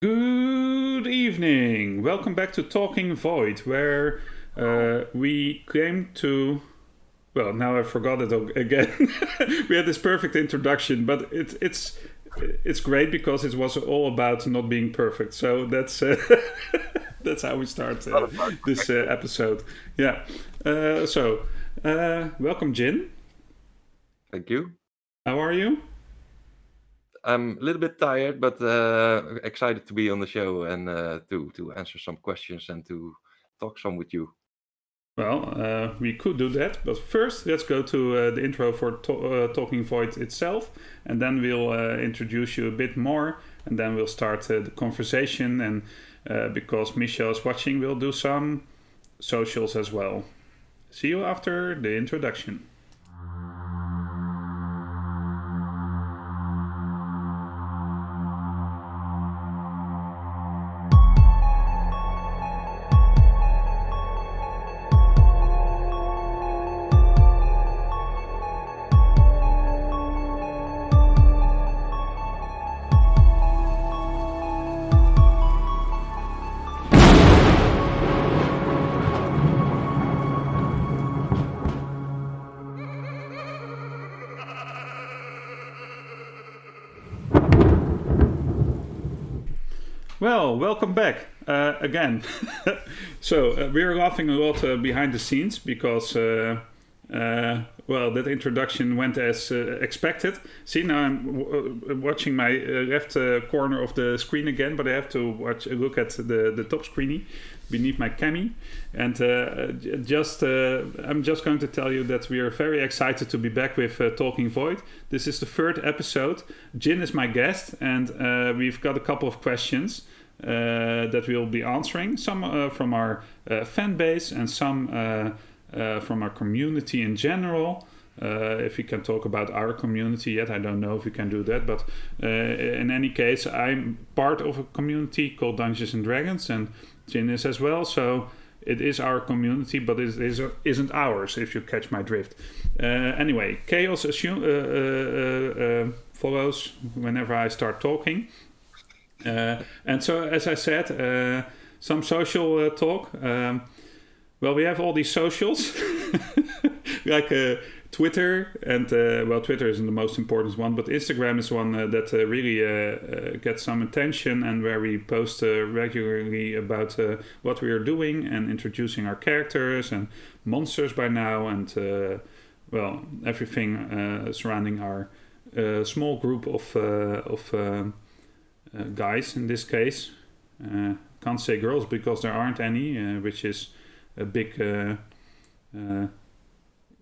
Good evening. Welcome back to Talking Void, where we claim to. Well, now I forgot it again. We had this perfect introduction, but it's great because it was all about not being perfect. So that's that's how we start this episode. Yeah. Welcome, Jin. Thank you. How are you? I'm a little bit tired, but excited to be on the show and to answer some questions and to talk some with you. Well, we could do that, but first let's go to the intro for Talking Void itself, and then we'll introduce you a bit more, and then we'll start the conversation. And because Michel is watching, we'll do some socials as well. See you after the introduction. Well, welcome back again. We are laughing a lot behind the scenes because, well, that introduction went as expected. See, now I'm watching my left corner of the screen again, but I have to look at the top screeny beneath my cami. And I'm just going to tell you that we are very excited to be back with Talking Void. This is the third episode. Jin is my guest, and we've got a couple of questions that we'll be answering. Some from our fan base and some from our community in general. If we can talk about our community yet, I don't know if we can do that. But in any case, I'm part of a community called Dungeons and Dragons, and Jin is as well. So it is our community, but it isn't ours, if you catch my drift. Anyway, chaos follows whenever I start talking. And so, as I said, some social talk. Well, we have all these socials, like Twitter, and well, Twitter isn't the most important one, but Instagram is one that really gets some attention, and where we post regularly about what we are doing and introducing our characters and monsters by now, and well, everything surrounding our small group of guys in this case. Can't say girls because there aren't any, which is a big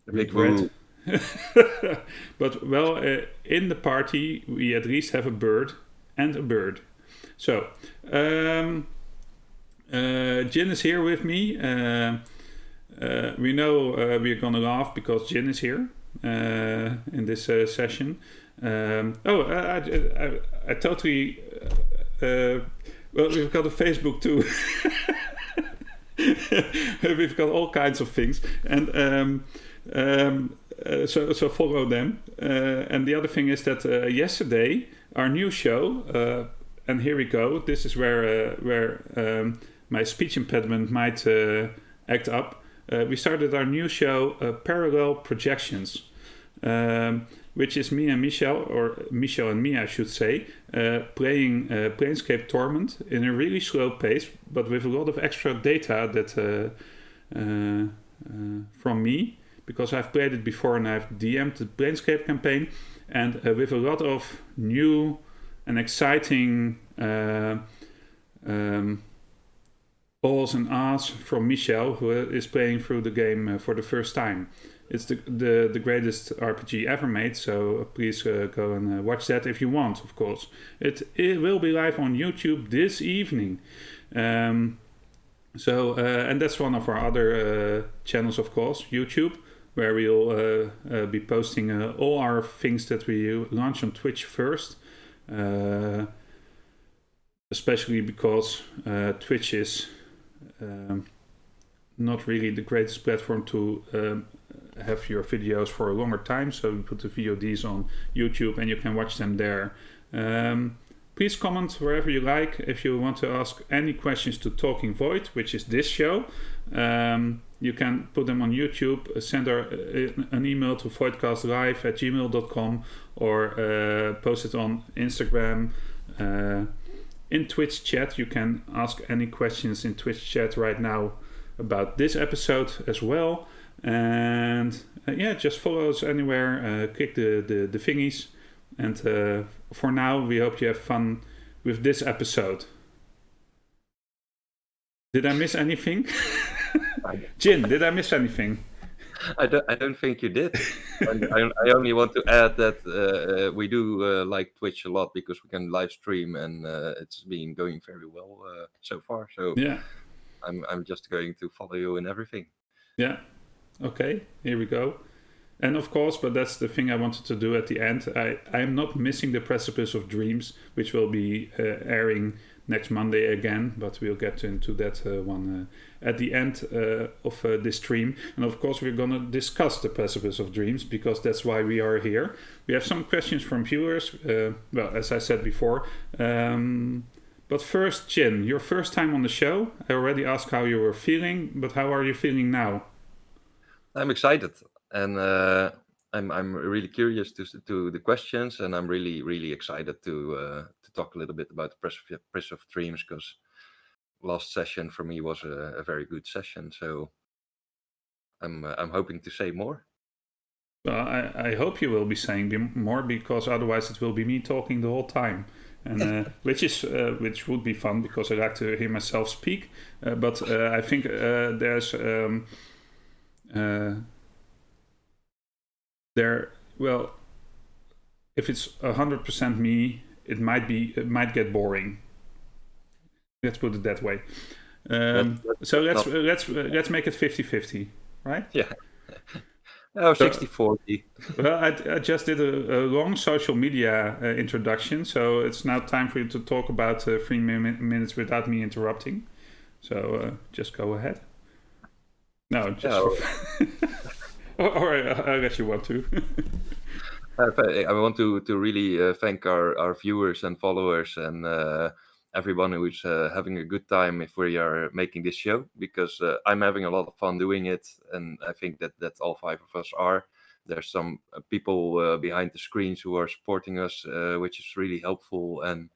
regret. But well, in the party we at least have a bird and a bird. So Jin is here with me. We know we're gonna laugh because Jin is here in this session. I totally. Well, we've got a Facebook too. We've got all kinds of things, and so follow them. And the other thing is that yesterday our new show, and here we go. This is where my speech impediment might act up. We started our new show, Parallel Projections. Which is me and Michel, or Michel and me, I should say, playing Planescape Torment in a really slow pace, but with a lot of extra data that from me, because I've played it before and I've DM'd the Planescape campaign, and with a lot of new and exciting balls and ahs from Michel, who is playing through the game for the first time. It's the greatest RPG ever made, so please go and watch that if you want, of course. It will be live on YouTube this evening. And that's one of our other channels, of course, YouTube, where we'll be posting all our things that we launch on Twitch first. Especially because Twitch is not really the greatest platform to have your videos for a longer time, so we put the VODs on YouTube and you can watch them there. please comment wherever you like. If you want to ask any questions to Talking Void, which is this show, you can put them on YouTube, send an email to voidcastlive@gmail.com, or post it on Instagram. In Twitch chat, you can ask any questions in Twitch chat right now about this episode as well. And just follow us anywhere, click the thingies. And for now, we hope you have fun with this episode. Did I miss anything? Djinn, did I miss anything? I don't think you did. And I only want to add that we do like Twitch a lot because we can live stream, and it's been going very well so far. So Yeah. I'm just going to follow you in everything. Yeah. Okay, here we go. And of course, but that's the thing I wanted to do at the end. I'm not missing the Precipice of Dreams, which will be airing next Monday again, but we'll get into that one at the end of this stream. And of course, we're going to discuss the Precipice of Dreams, because that's why we are here. We have some questions from viewers, well, as I said before. But first, Djinn, your first time on the show. I already asked how you were feeling, but how are you feeling now? I'm excited, and I'm really curious to the questions, and I'm really excited to talk a little bit about the Precipice of Dreams, because last session for me was a very good session. So I'm hoping to say more. Well, I hope you will be saying more, because otherwise it will be me talking the whole time, and which would be fun, because I like to hear myself speak. But I think there's well, if it's 100% me, it might get boring. Let's put it that way. So let's make it 50-50, right? Yeah. Oh, 60-40. Well, I just did a long social media introduction, so it's now time for you to talk about 3 minutes without me interrupting. So just go ahead. No, just or I guess you want to. I want to really thank our viewers and followers and everyone who is having a good time if we are making this show, because I'm having a lot of fun doing it, and I think that all 5 of us are. There's some people behind the screens who are supporting us, which is really helpful, and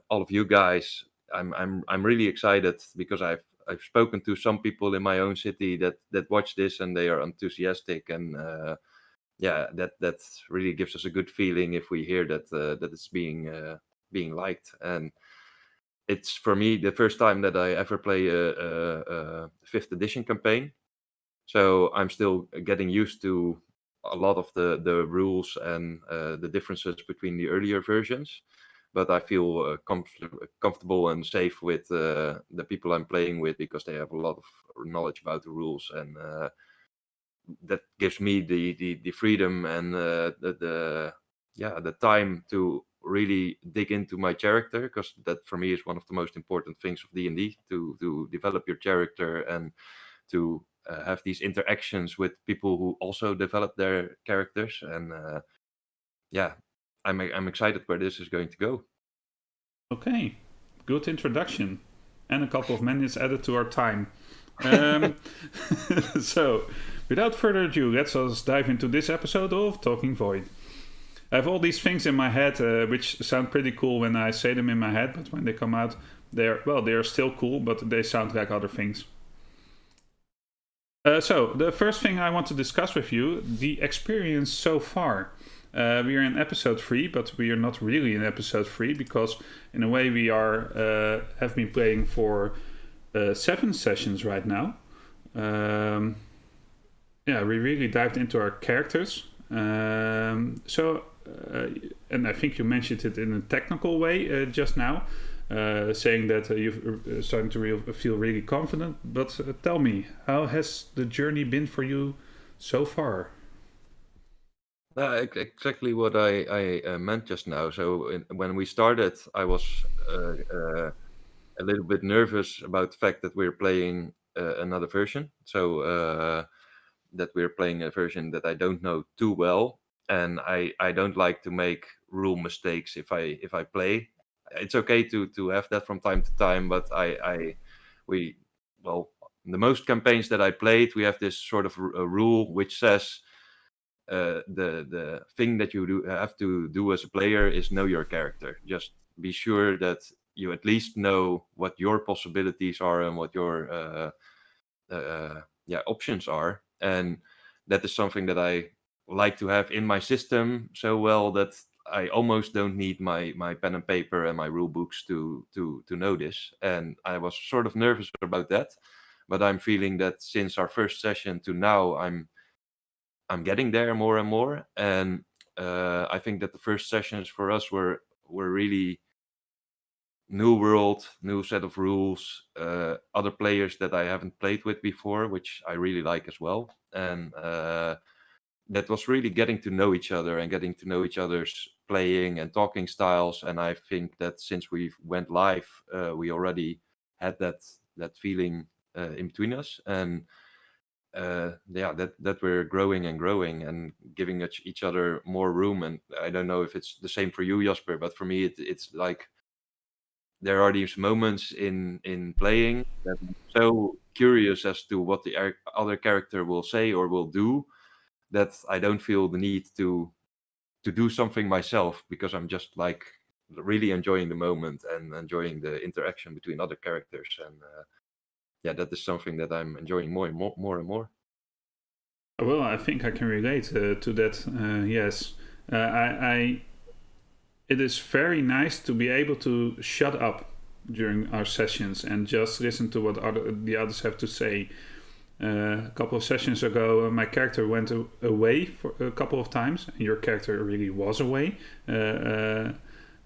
all of you guys, I'm really excited, because I've spoken to some people in my own city that watch this, and they are enthusiastic, and that really gives us a good feeling if we hear that it's being liked. And it's, for me, the first time that I ever play a 5th edition campaign, so I'm still getting used to a lot of the rules and the differences between the earlier versions. But I feel comfortable and safe with the people I'm playing with, because they have a lot of knowledge about the rules, and that gives me the freedom and the time to really dig into my character, because that for me is one of the most important things of D&D, to develop your character and to have these interactions with people who also develop their characters. And I'm excited where this is going to go. Okay, good introduction, and a couple of minutes added to our time. So, without further ado, let's us dive into this episode of Talking Void. I have all these things in my head, which sound pretty cool when I say them in my head, but when they come out, they're still cool, but they sound like other things. So, the first thing I want to discuss with you, the experience so far. We are in episode 3, but we are not really in episode 3, because in a way we have been playing for 7 sessions right now. We really dived into our characters. And I think you mentioned it in a technical way just now, saying that you're starting to feel really confident. But tell me, how has the journey been for you so far? Exactly what I meant just now. So when we started, I was a little bit nervous about the fact that we're playing another version. So that we're playing a version that I don't know too well, and I don't like to make rule mistakes if I play. It's okay to have that from time to time, but we well, the most campaigns that I played, we have this sort of a rule which says the thing that you have to do as a player is know your character. Just be sure that you at least know what your possibilities are and what your options are, and that is something that I like to have in my system so well that I almost don't need my pen and paper and my rule books to know this. And I was sort of nervous about that, but I'm feeling that since our first session to now, I'm getting there more and more. And I think that the first sessions for us were really new world, new set of rules, other players that I haven't played with before, which I really like as well. And that was really getting to know each other and getting to know each other's playing and talking styles. And I think that since we went live, we already had that feeling in between us. And that we're growing and growing and giving each other more room. And I don't know if it's the same for you, Jasper, but for me, it's like there are these moments in playing that I'm so curious as to what the other character will say or will do, that I don't feel the need to do something myself, because I'm just like really enjoying the moment and enjoying the interaction between other characters. And that is something that I'm enjoying more and more and more. Well, I think I can relate to that. Yes, I it is very nice to be able to shut up during our sessions and just listen to what the others have to say. A couple of sessions ago, my character went away for a couple of times, and your character really was away, and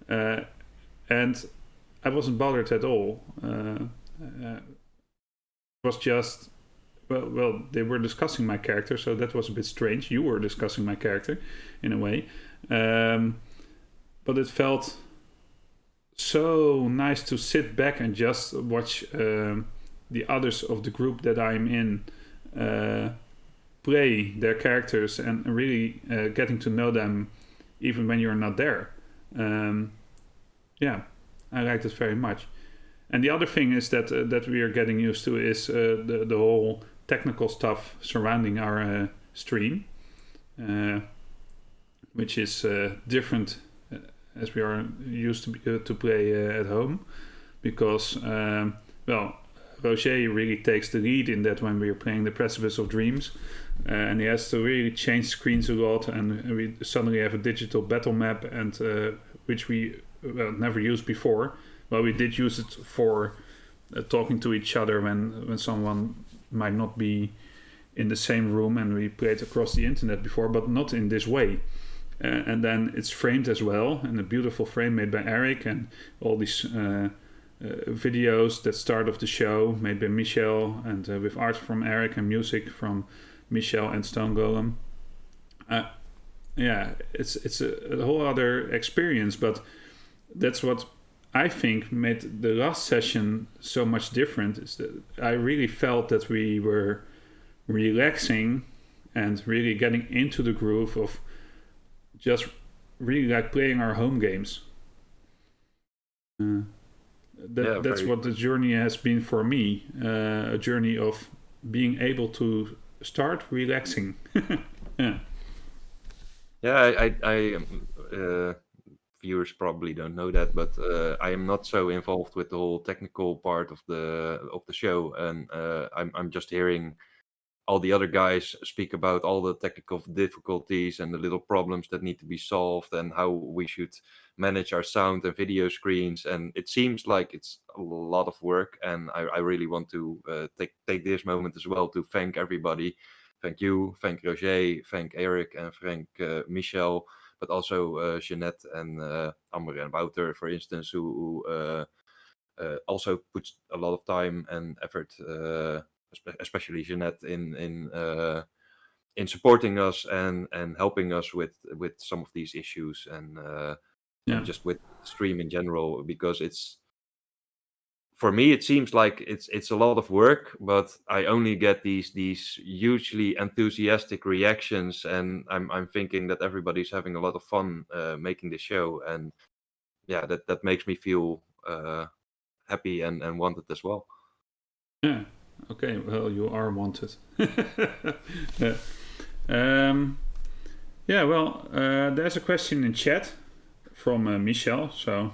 I wasn't bothered at all. It was just well, they were discussing my character, so that was a bit strange. You were discussing my character, in a way, but it felt so nice to sit back and just watch the others of the group that I'm in play their characters and really getting to know them even when you're not there. Yeah, I liked it very much. And the other thing is that we are getting used to is the whole technical stuff surrounding our stream, which is different as we are used to play at home, because Roger really takes the lead in that when we are playing the Precipice of Dreams, and he has to really change screens a lot, and we suddenly have a digital battle map, and which we never used before. Well, we did use it for talking to each other when someone might not be in the same room, and we played across the internet before, but not in this way. And then it's framed as well, in a beautiful frame made by Eric, and all these videos that start off the show made by Michel, and with art from Eric and music from Michel and Stone Golem. It's a whole other experience, but that's what I think made the last session so much different, is that I really felt that we were relaxing and really getting into the groove of just really like playing our home games. That's what the journey has been for me, a journey of being able to start relaxing. I viewers probably don't know that, but I am not so involved with the whole technical part of the show, and I'm just hearing all the other guys speak about all the technical difficulties and the little problems that need to be solved and how we should manage our sound and video screens. And it seems like it's a lot of work, and I really want to take this moment as well to thank everybody. Thank you, thank Roger, thank Eric, and thank Michel, but also Jeanette and Amber and Wouter, for instance, who also puts a lot of time and effort, especially Jeanette, in supporting us and helping us with some of these issues, and just with stream in general, because it's, for me it seems like it's a lot of work, but I only get these hugely enthusiastic reactions, and I'm thinking that everybody's having a lot of fun making the show, and yeah, that makes me feel happy and wanted as well. Yeah. Okay. Well, you are wanted. Yeah. Um, yeah. Well, there's a question in chat from Michel. So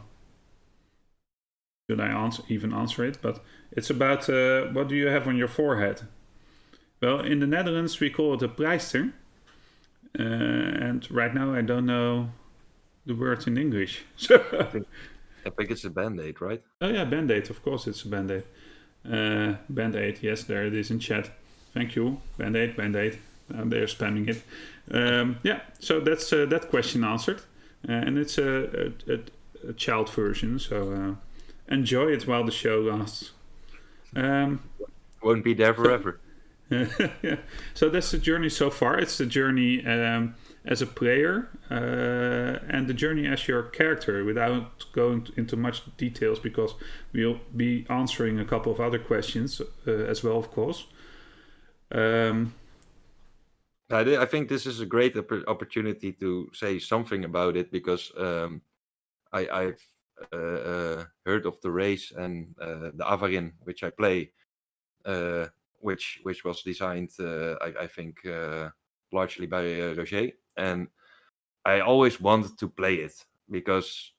should I answer it? But it's about what do you have on your forehead? Well, in the Netherlands we call it a pleister, and right now I don't know the word in English. So, I think it's a band-aid, right? oh yeah, band-aid. Of course, it's a band-aid. Band-aid. Yes, there it is in chat. Thank you. Band-aid. Band-aid. They're spamming it. Yeah. So that's that question answered, and it's a child version. So enjoy it while the show lasts. Won't be there forever. Yeah. So that's the journey so far. It's the journey as a player and the journey as your character, without going into much details, because we'll be answering a couple of other questions as well, of course. I think this is a great opportunity to say something about it, because I've heard of the race and the Avarin, which I play, which was designed, I think, largely by Roger, and I always wanted to play it, because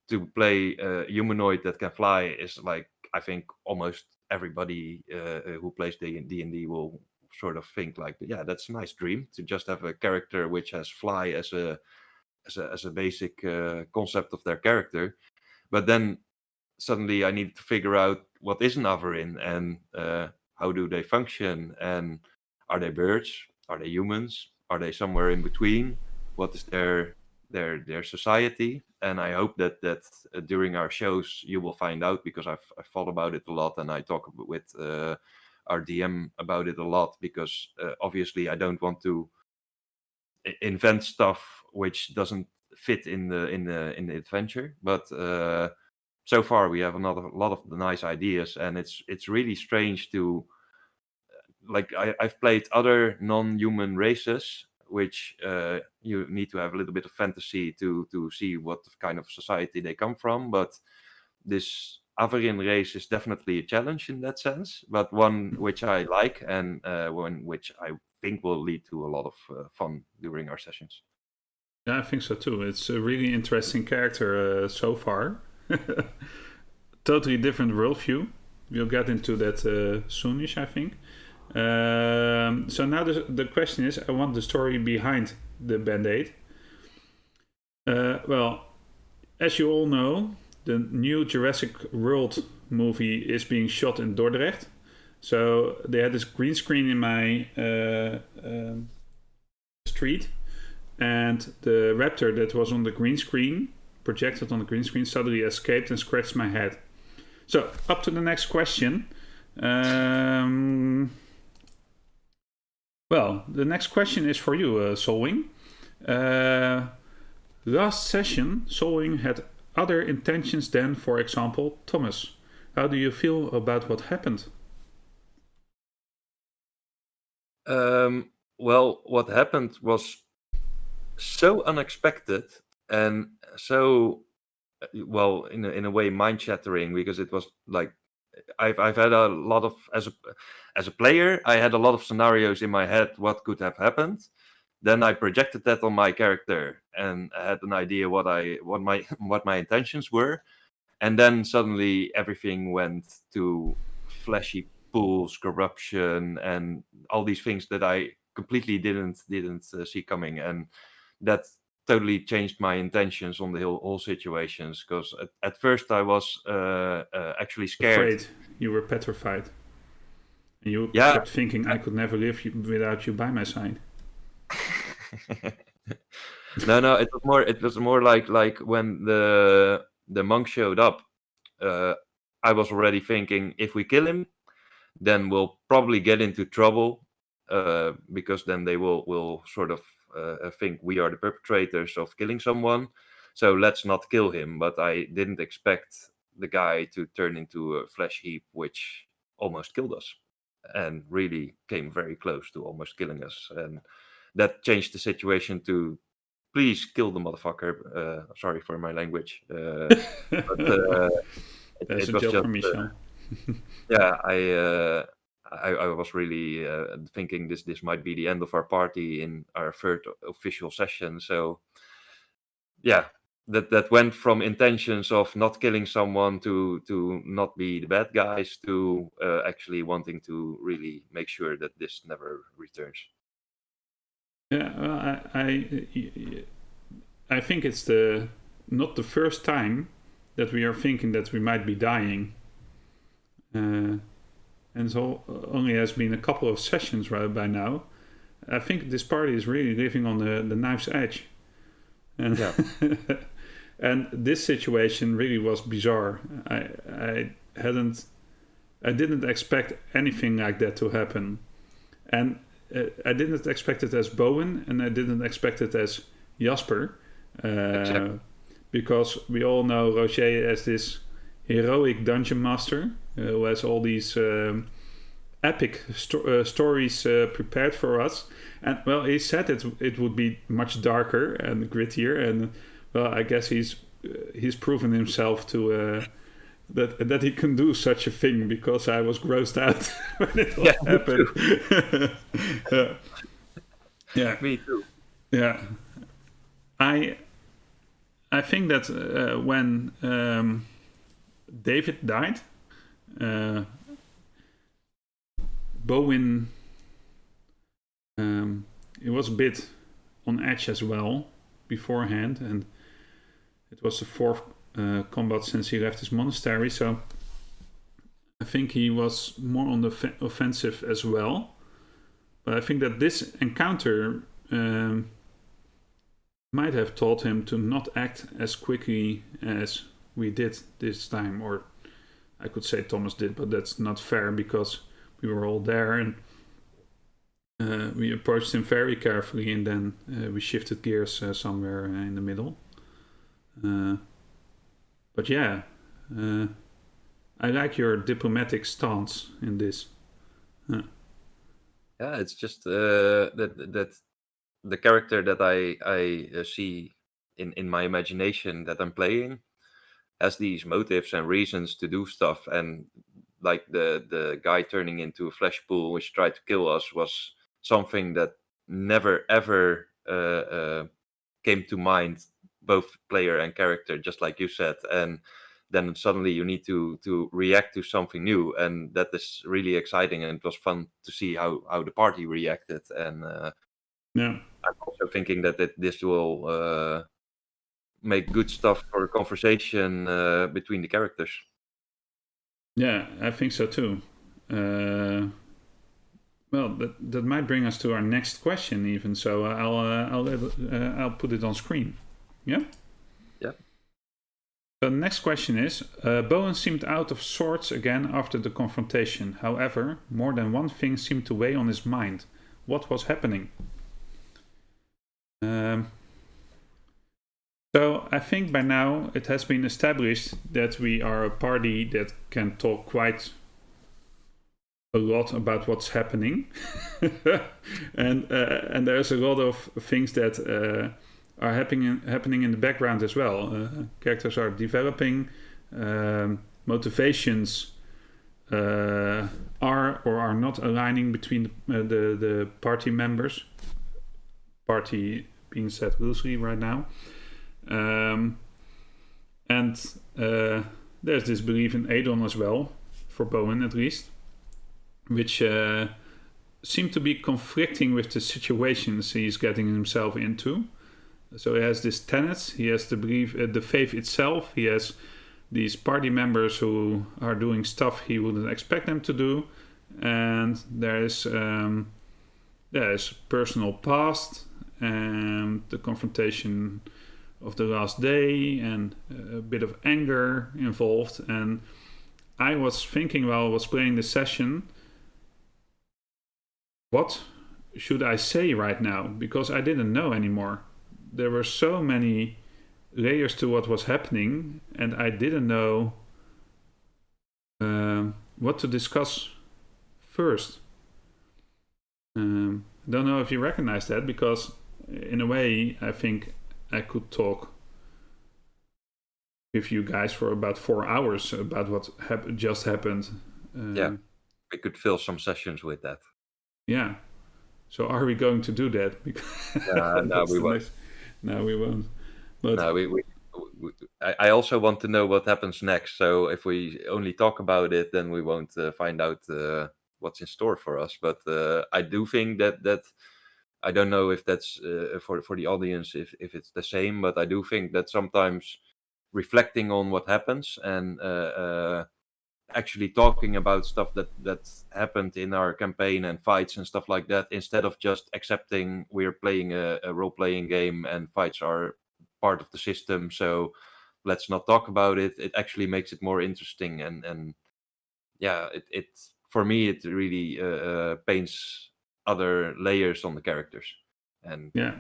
to play a humanoid that can fly is like, I think almost everybody who plays D&D will sort of think like, yeah, that's a nice dream to just have a character which has fly as a basic concept of their character. But then suddenly I needed to figure out what is an Avarin, and how do they function, and are they birds, are they humans, are they somewhere in between, what is their society. And I hope that during our shows you will find out, because I've thought about it a lot, and I talk with our DM about it a lot, because obviously I don't want to invent stuff which doesn't fit in the adventure. But so far we have a lot of nice ideas, and it's really strange to, like, I've played other non-human races, which you need to have a little bit of fantasy to see what kind of society they come from. But this Avarin race is definitely a challenge in that sense, but one which I like, and one which I think will lead to a lot of fun during our sessions. Yeah, I think so too. It's a really interesting character so far. Totally different worldview. We'll get into that soonish, I think. So now the question is, I want the story behind the Band-Aid. Well, as you all know, the new Jurassic World movie is being shot in Dordrecht. So they had this green screen in my street, and the raptor that was on the green screen, projected on the green screen, suddenly escaped and scratched my head. So, up to the next question. Well, the next question is for you, Solwing. Last session, Solwing had other intentions than, for example, Thomas. How do you feel about what happened? Well, what happened was so unexpected, and so, well, in a way, mind shattering, because it was like, I've had a lot of, as a player, I had a lot of scenarios in my head what could have happened. Then I projected that on my character, and I had an idea what my intentions were, and then suddenly everything went to fleshy pools, corruption, and all these things that I completely didn't see coming, and that totally changed my intentions on the whole situations. Because at first I was actually scared. Afraid. You were petrified. And you Yeah. kept thinking, I could never live without you by my side. No, it was more like when the monk showed up, I was already thinking, if we kill him, then we'll probably get into trouble, because then they will sort of think we are the perpetrators of killing someone. So let's not kill him. But I didn't expect the guy to turn into a flesh heap, which almost killed us, and really came very close to almost killing us. And that changed the situation to, please kill the motherfucker. Sorry for my language, but There's it a was joke just from Michel. yeah. I was really thinking this might be the end of our party in our third official session. So yeah, that went from intentions of not killing someone to not be the bad guys to actually wanting to really make sure that this never returns. Yeah, well, I think it's not the first time that we are thinking that we might be dying. And so only has been a couple of sessions right by now. I think this party is really living on the knife's edge. And Yeah. and this situation really was bizarre. I didn't expect anything like that to happen. And I didn't expect it as Bowen, and I didn't expect it as Jasper. Exactly. Because we all know Roger as this heroic dungeon master who has all these epic stories prepared for us. And well, he said it would be much darker and grittier, and well, I guess he's proven himself to that he can do such a thing, because I was grossed out when it all happened. Yeah, Me too. yeah. I think that when David died, Bowen he was a bit on edge as well beforehand, and it was the fourth combat since he left his monastery, so I think he was more on the offensive as well. But I think that this encounter might have taught him to not act as quickly as we did this time, or I could say Thomas did, but that's not fair because we were all there, and we approached him very carefully, and then we shifted gears somewhere in the middle. But yeah, I like your diplomatic stance in this. Yeah, it's just that the character that I see in my imagination that I'm playing has these motives and reasons to do stuff, and like the guy turning into a flesh pool which tried to kill us was something that never ever came to mind, both player and character, just like you said. And then suddenly you need to react to something new, and that is really exciting, and it was fun to see how the party reacted. And Yeah, I'm also thinking that this will make good stuff for a conversation between the characters. yeah, I think so too. Well, that might bring us to our next question, even. So I'll put it on screen. Yeah. Yeah. So the next question is: Bowen seemed out of sorts again after the confrontation. However, more than one thing seemed to weigh on his mind. What was happening? So I think by now it has been established that we are a party that can talk quite a lot about what's happening, and there's a lot of things that are happening in the background as well. Characters are developing, motivations are or are not aligning between the party members. Party being said loosely right now. And there's this belief in Adon as well, for Bowen at least, which seem to be conflicting with the situations he's getting himself into. So he has this tenets, he has the belief, the faith itself, he has these party members who are doing stuff he wouldn't expect them to do, and there's personal past and the confrontation of the last day, and a bit of anger involved. And I was thinking while I was playing the session, what should I say right now? Because I didn't know anymore. There were so many layers to what was happening, and I didn't know what to discuss first. I don't know if you recognize that, because in a way I think I could talk with you guys for about 4 hours about what just happened. Yeah, we could fill some sessions with that. Yeah. So are we going to do that? No, That's we the won't. next. No, we won't. But No, I also want to know what happens next. So if we only talk about it, then we won't find out what's in store for us. But I do think that I don't know if that's for the audience if it's the same, but I do think that sometimes reflecting on what happens and actually talking about stuff that happened in our campaign and fights and stuff like that, instead of just accepting we're playing a role-playing game and fights are part of the system, so let's not talk about it. It actually makes it more interesting, and yeah, it for me it really paints other layers on the characters, and yeah,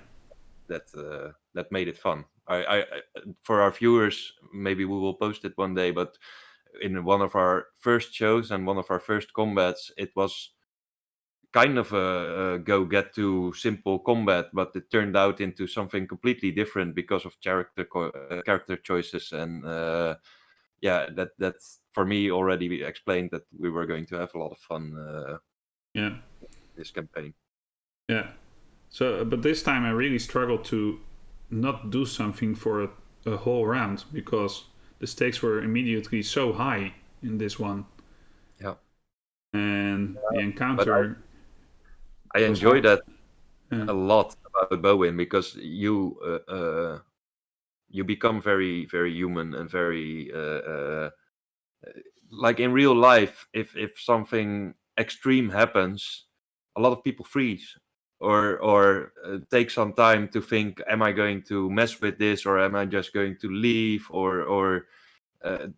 that made it fun. I for our viewers, maybe we will post it one day, but in one of our first shows and one of our first combats, it was kind of a go get to simple combat, but it turned out into something completely different because of character choices, and yeah, that for me already explained that we were going to have a lot of fun yeah, this campaign. yeah. So, but this time I really struggled to not do something for a whole round, because the stakes were immediately so high in this one, Yeah, and the but encounter I was enjoy hard. that Yeah, a lot about Bowen, because you become very very human and very like in real life, if something extreme happens, a lot of people freeze or take some time to think, am I going to mess with this, or am I just going to leave, or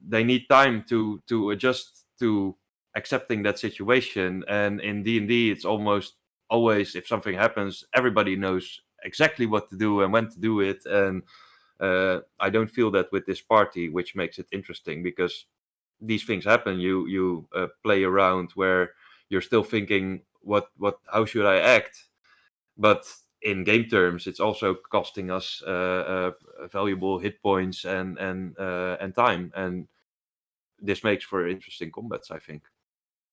they need time to adjust to accepting that situation. And in D&D, it's almost always, if something happens, everybody knows exactly what to do and when to do it. And I don't feel that with this party, which makes it interesting, because these things happen. You play around where you're still thinking, how should I act? But in game terms, it's also costing us valuable hit points and time, and this makes for interesting combats, I think.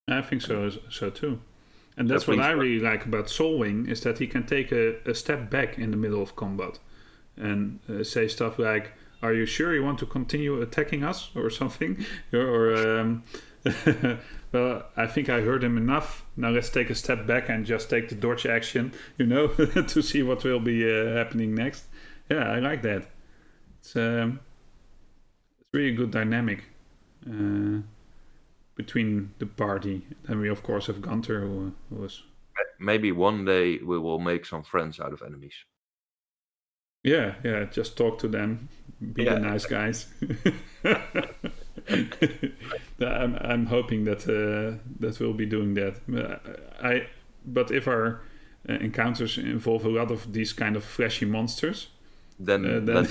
I think so, so too. And So that's what please, I really like about Solwing, is that he can take a step back in the middle of combat and say stuff like, "Are you sure you want to continue attacking us?" or something, or well, I think I heard him enough. Now let's take a step back and just take the dodge action, to see what will be happening next. Yeah, I like that. It's really good dynamic uh, between the party. And we of course have Gunter, who was maybe one day we will make some friends out of enemies. yeah, just talk to them, be the Yeah, nice guys. I'm hoping that that we'll be doing that. But if our encounters involve a lot of these kind of fleshy monsters, then then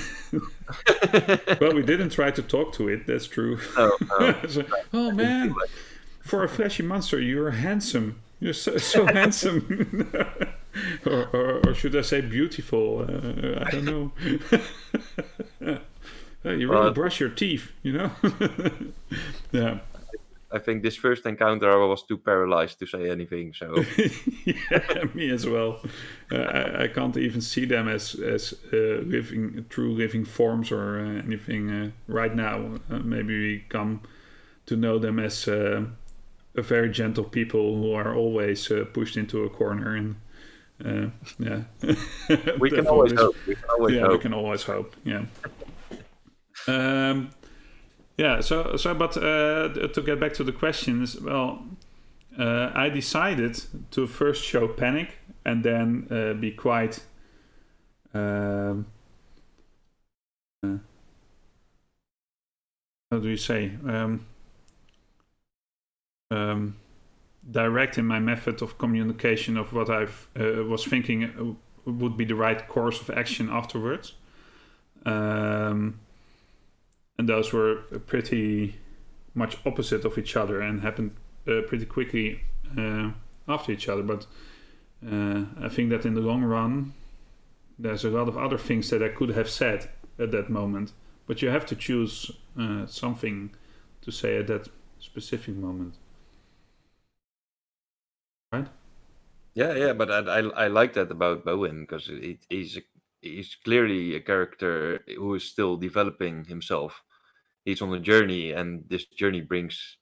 well, we didn't try to talk to it. That's true. no, So, oh I didn't feel man, like for a fleshy monster, you're handsome. You're so handsome. Or should I say beautiful? I don't know. You really But brush your teeth, Yeah. I think this first encounter I was too paralyzed to say anything. So Yeah, me as well. I can't even see them as true living forms or anything right now. Maybe we come to know them as a very gentle people who are always pushed into a corner, and yeah, we can therefore always this, hope. We can always yeah, we hope. can always hope. Yeah. Yeah. So, but to get back to the questions, well, I decided to first show panic and then be quite. Um, how do you say? Direct in my method of communication of what I was thinking would be the right course of action afterwards. And those were pretty much opposite of each other and happened pretty quickly after each other. But I think that in the long run, there's a lot of other things that I could have said at that moment. But you have to choose something to say at that specific moment, right? Yeah. But I like that about Bowen because he's clearly a character who is still developing himself. He's on a journey, and this journey brings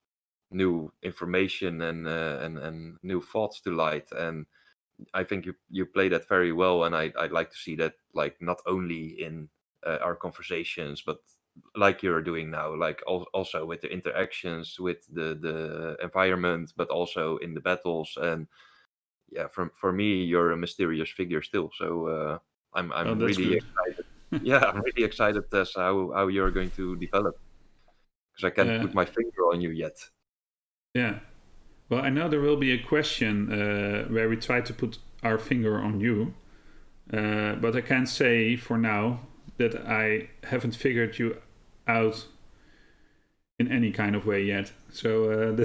new information and new thoughts to light. And I think you play that very well, and I'd like to see that, like, not only in our conversations, but like you're doing now, like also with the interactions with the environment, but also in the battles. And yeah, for me, you're a mysterious figure still. So Oh, I'm that's really good. excited. Yeah, I'm really excited as how you're going to develop, because I can't uh, put my finger on you yet. yeah. Well, I know there will be a question where we try to put our finger on you, but I can't say for now that I haven't figured you out in any kind of way yet. So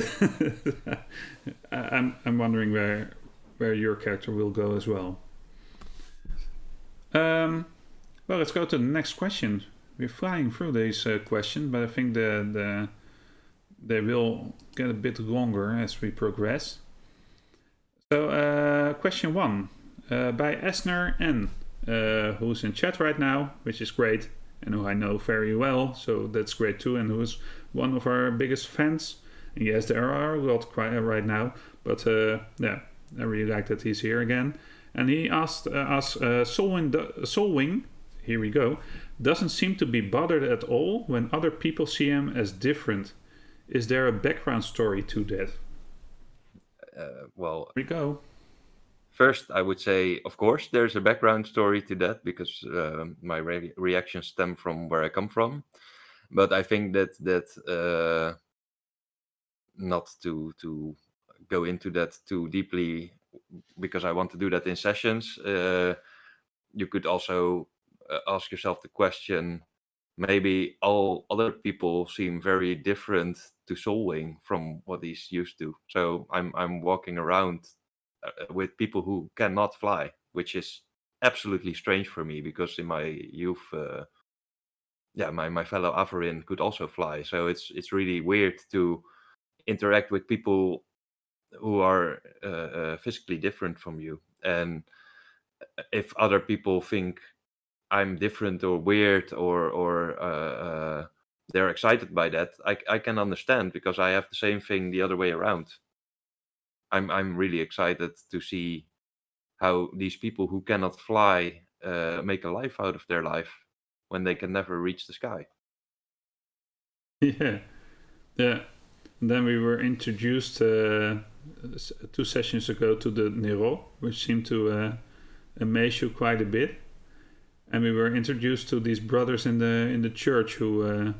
I'm wondering where your character will go as well. Well, let's go to the next question. We're flying through these questions, but I think they will get a bit longer as we progress. So, question one by Esner N, who's in chat right now, which is great, and who I know very well, so that's great too, and who's one of our biggest fans. And yes, there are a lot right now, but yeah, I really like that he's here again. And he asked us, Soulwing, here we go, doesn't seem to be bothered at all when other people see him as different. Is there a background story to that? Well, Here we go. first, I would say, of course, there's a background story to that, because my reactions stem from where I come from. But I think that not to go into that too deeply, because I want to do that in sessions. You could also ask yourself the question: maybe all other people seem very different to Solwing from what he's used to. So I'm walking around with people who cannot fly, which is absolutely strange for me, because in my youth, yeah, my fellow Averin could also fly. So it's really weird to interact with people who are physically different from you. And if other people think I'm different or weird, or they're excited by that, I can understand, because I have the same thing the other way around. I'm really excited to see how these people who cannot fly make a life out of their life when they can never reach the sky. Yeah, yeah. And then we were introduced 2 sessions ago to the Nero, which seemed to amaze you quite a bit. And we were introduced to these brothers in the church who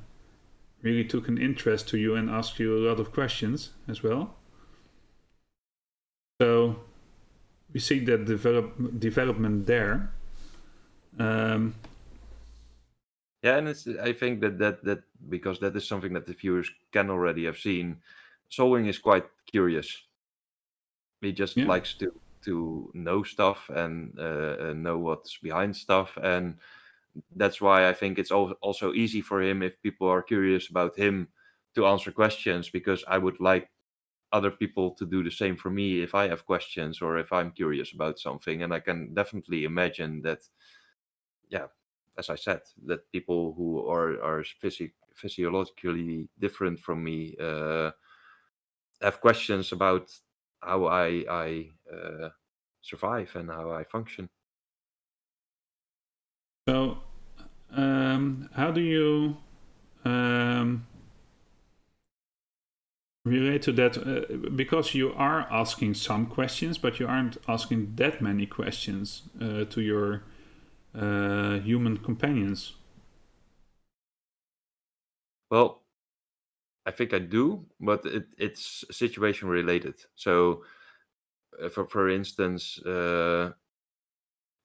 really took an interest to you and asked you a lot of questions as well. So we see that development there. Yeah, and I think that because that is something that the viewers can already have seen. Solwing is quite curious. He just Yeah. likes to know stuff and know what's behind stuff, and that's why I think it's also easy for him, if people are curious about him, to answer questions, because I would like other people to do the same for me if I have questions or if I'm curious about something. And I can definitely imagine that, yeah, as I said, that people who are physiologically different from me have questions about how I survive and how I function. So how do you relate to that? Because you are asking some questions, but you aren't asking that many questions to your human companions. Well, I think I do, but it's situation related. So, for instance,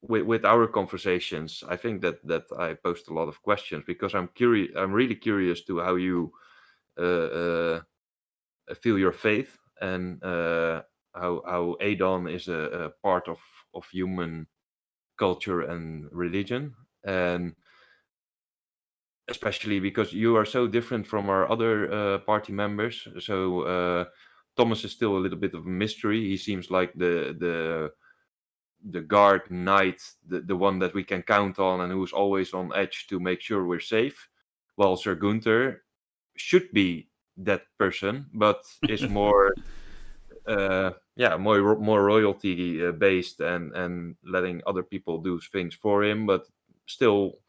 with our conversations, I think that I post a lot of questions, because I'm curious. I'm really curious to how you feel your faith, and how Adon is a part of human culture and religion, and especially because you are so different from our other party members. So Thomas is still a little bit of a mystery. He seems like the guard knight, the one that we can count on and who's always on edge to make sure we're safe, while Sir Gunther should be that person, but is more more royalty based, and letting other people do things for him, but still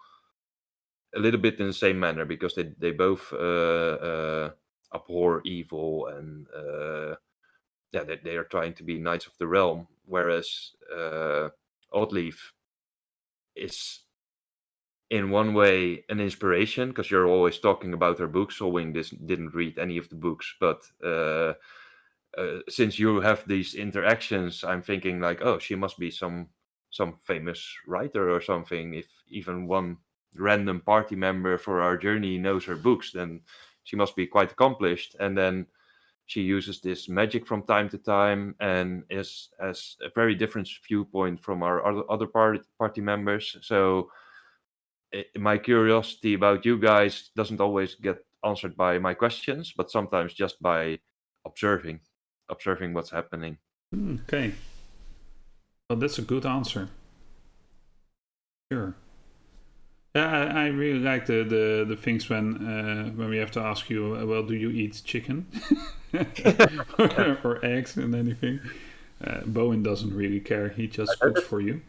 a little bit in the same manner, because they both abhor evil, and they are trying to be knights of the realm, whereas Oddleaf is in one way an inspiration, because you're always talking about her books. Solwing didn't read any of the books, but since you have these interactions, I'm thinking like, oh, she must be some famous writer or something. If even one random party member for our journey knows her books, then she must be quite accomplished. And then she uses this magic from time to time, and has a very different viewpoint from our other party members. So my curiosity about you guys doesn't always get answered by my questions, but sometimes just by observing what's happening. Okay. Well, that's a good answer. Sure. Yeah, I really like the things when we have to ask you, well, do you eat chicken or eggs and anything? Bowen doesn't really care; he just cooks for you.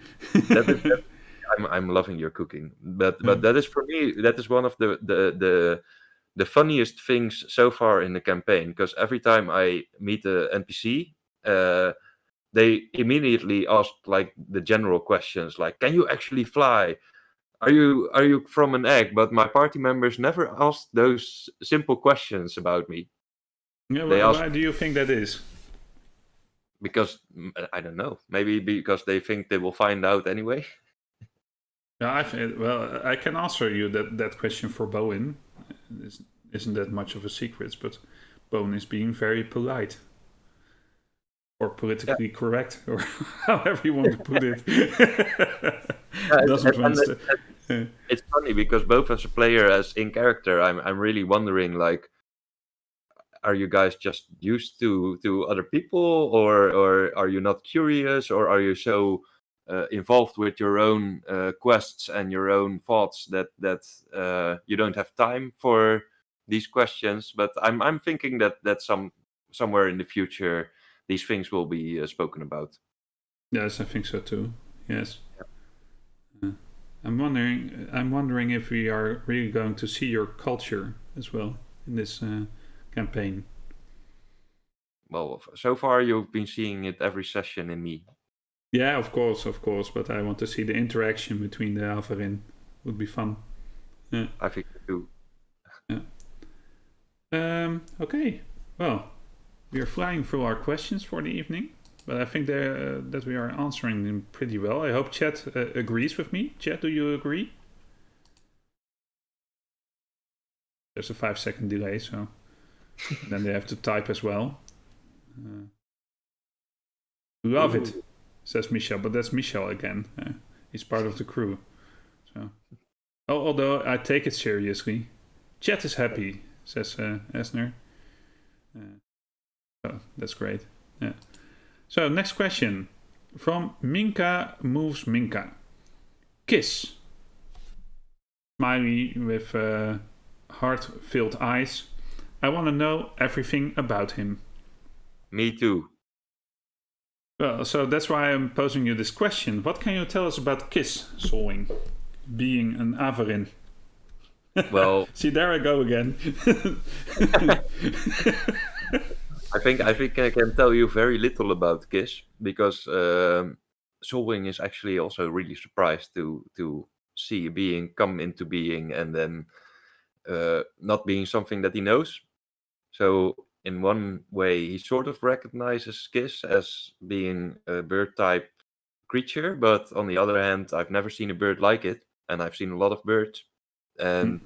I'm loving your cooking, but that is, for me, that is one of the funniest things so far in the campaign, because every time I meet a NPC, they immediately ask like the general questions, like, "Can you actually fly? Are you from an egg?" But my party members never ask those simple questions about me. Yeah, They ask why do you think that is? because I don't know. Maybe because they think they will find out anyway. Yeah, I can answer you that question for Bowen. Isn't that much of a secret? But Bowen is being very polite, or politically correct, or however you want to put it. Doesn't want to. It's funny because both as a player, as in character, I'm really wondering, like, are you guys just used to other people, or are you not curious, or are you so involved with your own quests and your own thoughts that you don't have time for these questions? But I'm thinking that somewhere in the future these things will be spoken about. Yes, I think so too. Yes. I'm wondering if we are really going to see your culture as well in this campaign. Well, so far you've been seeing it every session in me. Yeah, of course. But I want to see the interaction between the Avarin. Would be fun. Yeah. I think too. Yeah. Okay. Well, we are flying through our questions for the evening, but I think that we are answering them pretty well. I hope Chat agrees with me. Chat, do you agree? There's a 5-second delay, so then they have to type as well. Love it, says Michel, but that's Michel again. He's part of the crew. So, although I take it seriously, Chat is happy, says Esner. So that's great. Yeah. So next question from Minka Moves Minka. Kiss. Smiley with heart-filled eyes. I want to know everything about him. Me too. Well, so that's why I'm posing you this question. What can you tell us about Kiss, Solwing, being an Avarin? Well, see, there I go again. I think I can tell you very little about Kiss, because Solwing is actually also really surprised to see a being come into being and then not being something that he knows. So in one way, he sort of recognizes Kiss as being a bird type creature, but on the other hand, I've never seen a bird like it, and I've seen a lot of birds, and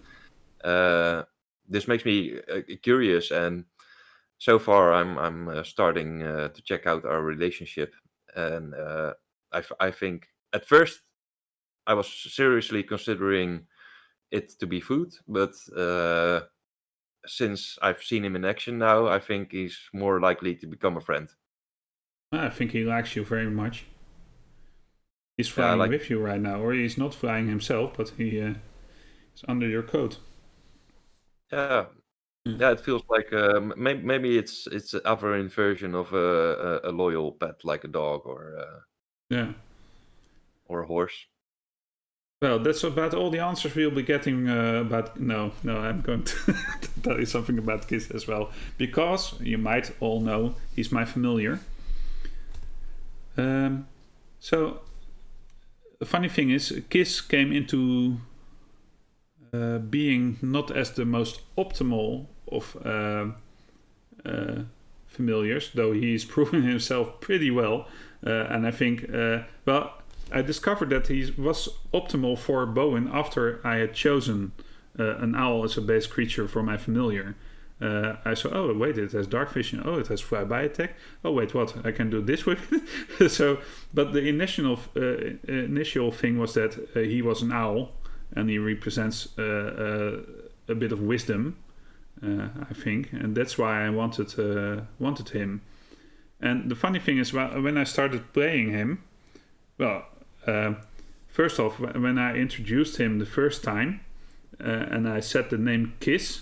this makes me curious, and so far I'm starting to check out our relationship, and I think at first I was seriously considering it to be food, but since I've seen him in action now, I think he's more likely to become a friend. I think he likes you very much. He's Yeah, flying like with you right now, or he's not flying himself, but he is under your coat. yeah, Mm. yeah. It feels like maybe it's a other version of a loyal pet, like a dog Yeah. or a horse. Well, that's about all the answers we'll be getting about. No, I'm going to tell you something about Kiss as well. Because you might all know he's my familiar. So, the funny thing is, Kiss came into being not as the most optimal of familiars, though he's proven himself pretty well. And I think, well, I discovered that he was optimal for Bowen after I had chosen an owl as a base creature for my familiar. I saw, oh, wait, it has dark vision. Oh, it has flyby attack. Oh, wait, what? I can do this with it. So, but the initial thing was that he was an owl and he represents a bit of wisdom, I think, and that's why I wanted him. And the funny thing is, when I started playing him, well, first off, when I introduced him the first time, and I said the name Kiss,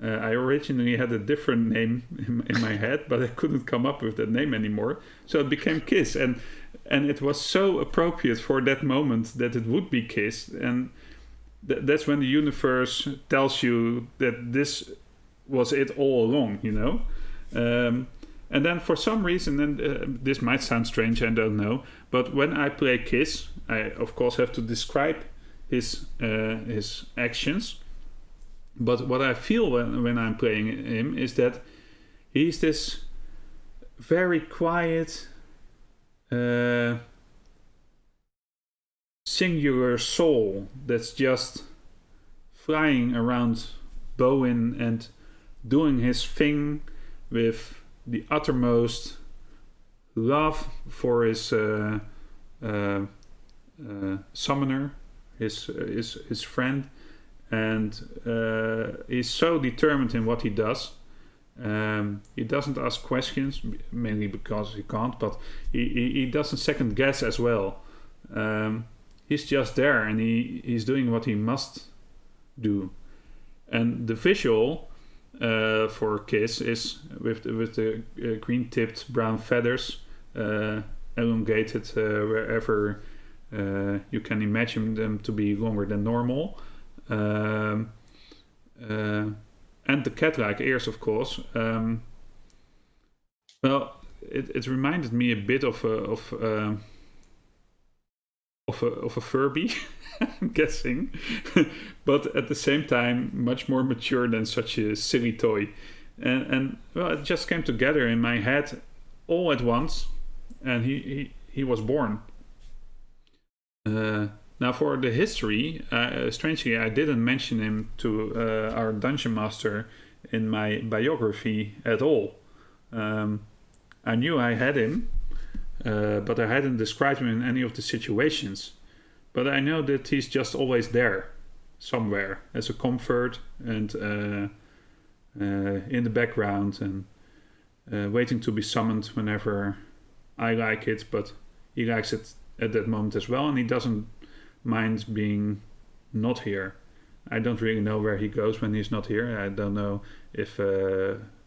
I originally had a different name in my head, but I couldn't come up with that name anymore, so it became Kiss, and it was so appropriate for that moment that it would be Kiss, and that's when the universe tells you that this was it all along, you know. And then for some reason, and this might sound strange, I don't know, but when I play Kiss, I of course have to describe his actions. But what I feel when I'm playing him is that he's this very quiet, singular soul that's just flying around Bowen and doing his thing with the uttermost love for his summoner, his friend, and he's so determined in what he does. He doesn't ask questions, mainly because he can't, but he doesn't second guess as well. He's just there, and he's doing what he must do. And the visual for Kiss is with the green tipped brown feathers, elongated wherever you can imagine them to be longer than normal, and the cat-like ears, of course. Well, it reminded me a bit of a Furby, I'm guessing, but at the same time much more mature than such a silly toy. And well, it just came together in my head all at once, and he was born. Now for the history, strangely I didn't mention him to our dungeon master in my biography at all. I knew I had him, but I hadn't described him in any of the situations. But I know that he's just always there, somewhere, as a comfort and in the background and waiting to be summoned whenever I like it. But he likes it at that moment as well, and he doesn't mind being not here. I don't really know where he goes when he's not here. I don't know if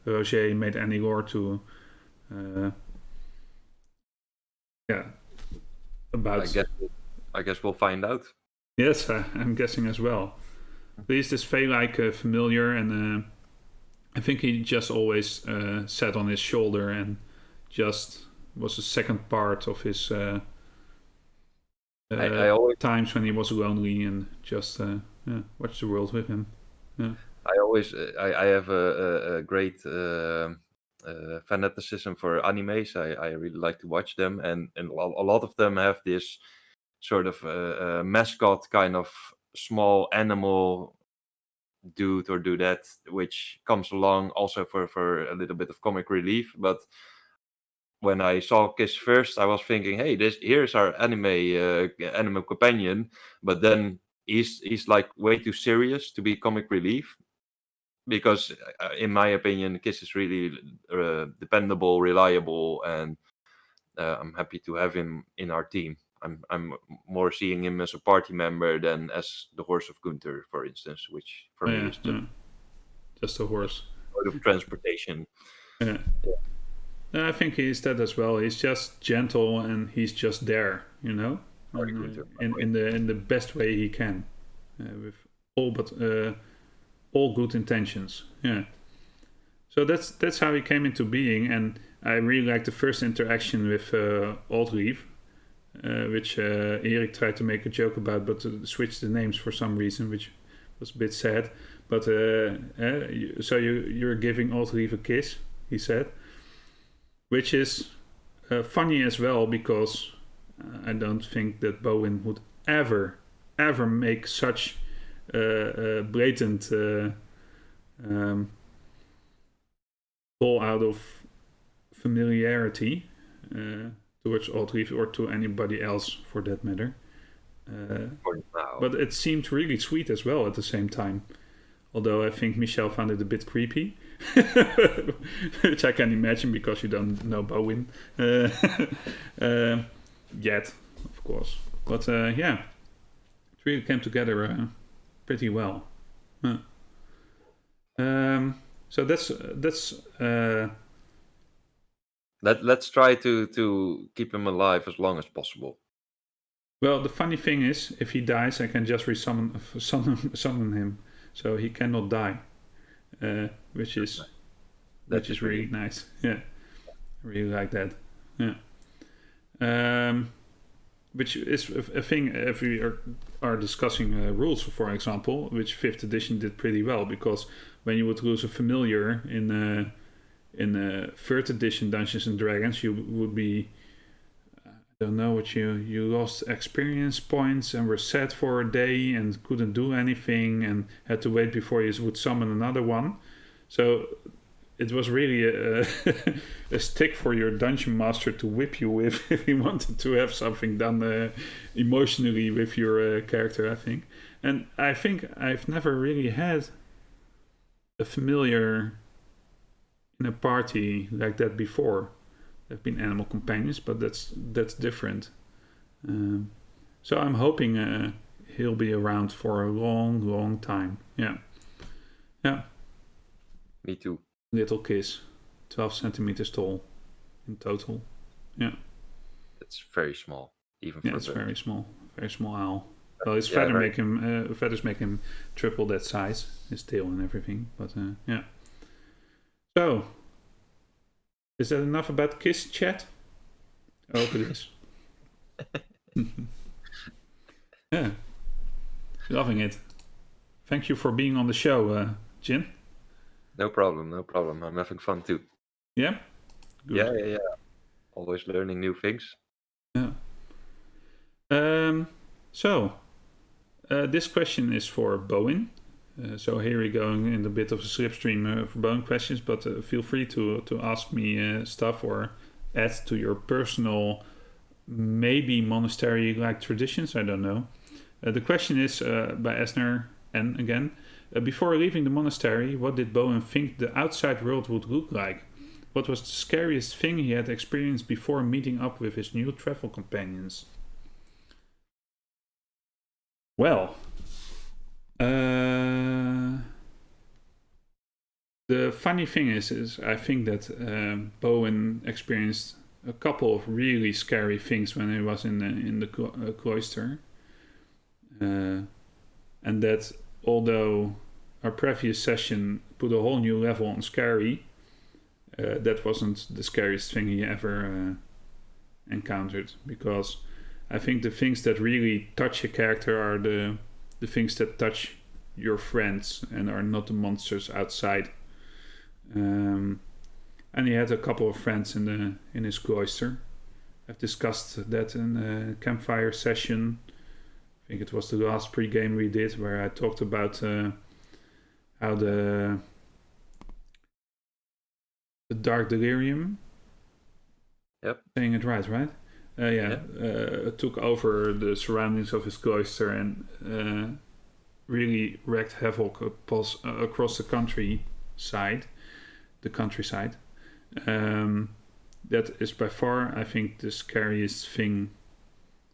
Roger made any lore to... about... I guess we'll find out. Yes, I'm guessing as well. He's this Fey-like familiar, and I think he just always sat on his shoulder and just was a second part of his I always, times when he was lonely and just watched the world with him. Yeah. I have a great fanaticism for animes. I really like to watch them, and a lot of them have this sort of mascot kind of small animal dude or dudette, which comes along also for a little bit of comic relief. But when I saw Kiss first, I was thinking, hey, here's our anime companion, but then he's like way too serious to be comic relief. Because in my opinion, Kiss is really dependable, reliable, and I'm happy to have him in our team. I'm more seeing him as a party member than as the horse of Gunther, for instance, which for me Yeah, is just a horse. mode of transportation. Yeah. I think he's that as well. He's just gentle and he's just there, you know, in the best way he can, with all good intentions. Yeah. So that's how he came into being, and I really like the first interaction with Aldrieve, which Erik tried to make a joke about, but switched the names for some reason, which was a bit sad. But so you're giving Aldrieve a kiss, he said, which is funny as well, because I don't think that Bowen would ever make such blatant pull out of familiarity towards Aldrieve, or to anybody else for that matter. But it seemed really sweet as well at the same time. Although I think Michel found it a bit creepy, which I can imagine because you don't know Bowen yet, of course. But yeah, it really came together pretty well. So that's let's try to keep him alive as long as possible. Well, the funny thing is, if he dies, I can just summon him, so he cannot die, which is really nice. Yeah, I really like that. Yeah. Which is a thing if we are discussing rules, for example, which 5th edition did pretty well, because when you would lose a familiar in 3rd edition Dungeons and Dragons, you would be, I don't know what you lost experience points and were sad for a day and couldn't do anything and had to wait before you would summon another one. So it was really a stick for your dungeon master to whip you with if he wanted to have something done emotionally with your character, I think. And I think I've never really had a familiar in a party like that before. There have been animal companions, but that's different. So I'm hoping he'll be around for a long time. Yeah. Me too. Little kiss, 12 centimeters tall in total. Yeah. That's very small, even for it's very small owl. Well, his feathers make him triple that size, his tail and everything. But yeah. So, is that enough about kiss chat? I hope it is. Yeah, loving it. Thank you for being on the show, Djinn. No problem. I'm having fun too. Yeah? Good. Yeah. Always learning new things. Yeah. So, this question is for Bowen. So here we're going in a bit of a slipstream for Bowen questions, but feel free to ask me stuff or add to your personal, maybe monastery-like traditions, I don't know. The question is by Esner N again. Before leaving the monastery, what did Bowen think the outside world would look like? What was the scariest thing he had experienced before meeting up with his new travel companions? Well, the funny thing is I think that Bowen experienced a couple of really scary things when he was in the cloister, and that although our previous session put a whole new level on scary, that wasn't the scariest thing he ever encountered, because I think the things that really touch a character are the things that touch your friends and are not the monsters outside. And he had a couple of friends in his cloister. I've discussed that in a campfire session. I think it was the last pre-game we did, where I talked about how the dark delirium, Yep. saying it right? Yeah. Took over the surroundings of his cloister and really wreaked havoc across the countryside. That is by far, I think, the scariest thing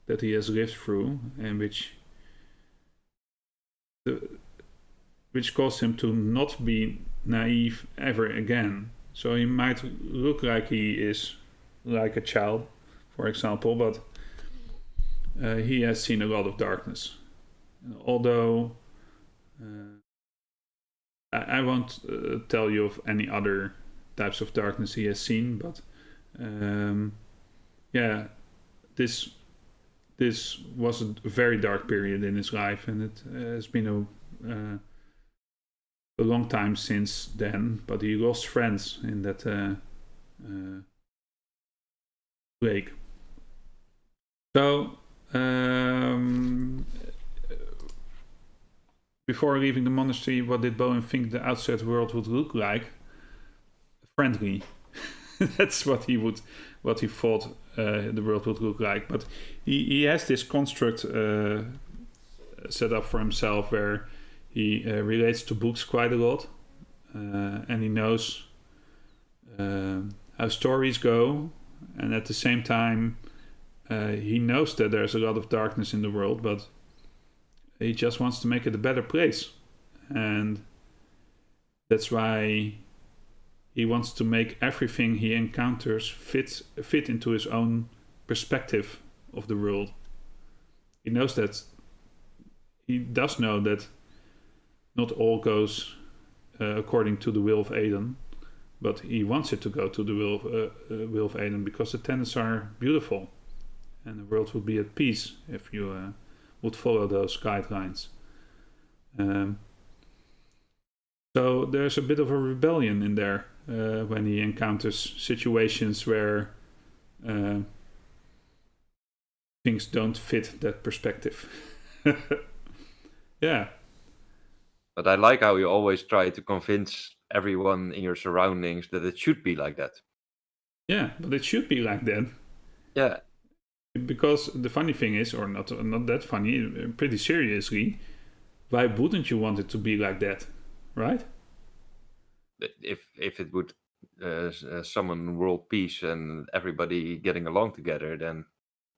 that he has lived through, and which caused him to not be naive ever again. So he might look like he is like a child, for example, but he has seen a lot of darkness. Although I won't tell you of any other types of darkness he has seen, but yeah, this was a very dark period in his life, and it has been a long time since then. But he lost friends in that plague. So before leaving the monastery, what did Bowen think the outside world would look like? Friendly. That's what he thought the world would look like. But he has this construct set up for himself where he relates to books quite a lot, and he knows how stories go, and at the same time he knows that there's a lot of darkness in the world, but he just wants to make it a better place, and that's why he wants to make everything he encounters fit into his own perspective of the world. He does know that not all goes according to the will of Aiden, but he wants it to go to the will of Aiden because the tenets are beautiful, and the world would be at peace if you would follow those guidelines. So there's a bit of a rebellion in there when he encounters situations where things don't fit that perspective. Yeah. But I like how you always try to convince everyone in your surroundings that it should be like that. Yeah, but it should be like that. Yeah. Because the funny thing is, or not that funny, pretty seriously, why wouldn't you want it to be like that, right? If it would summon world peace and everybody getting along together, then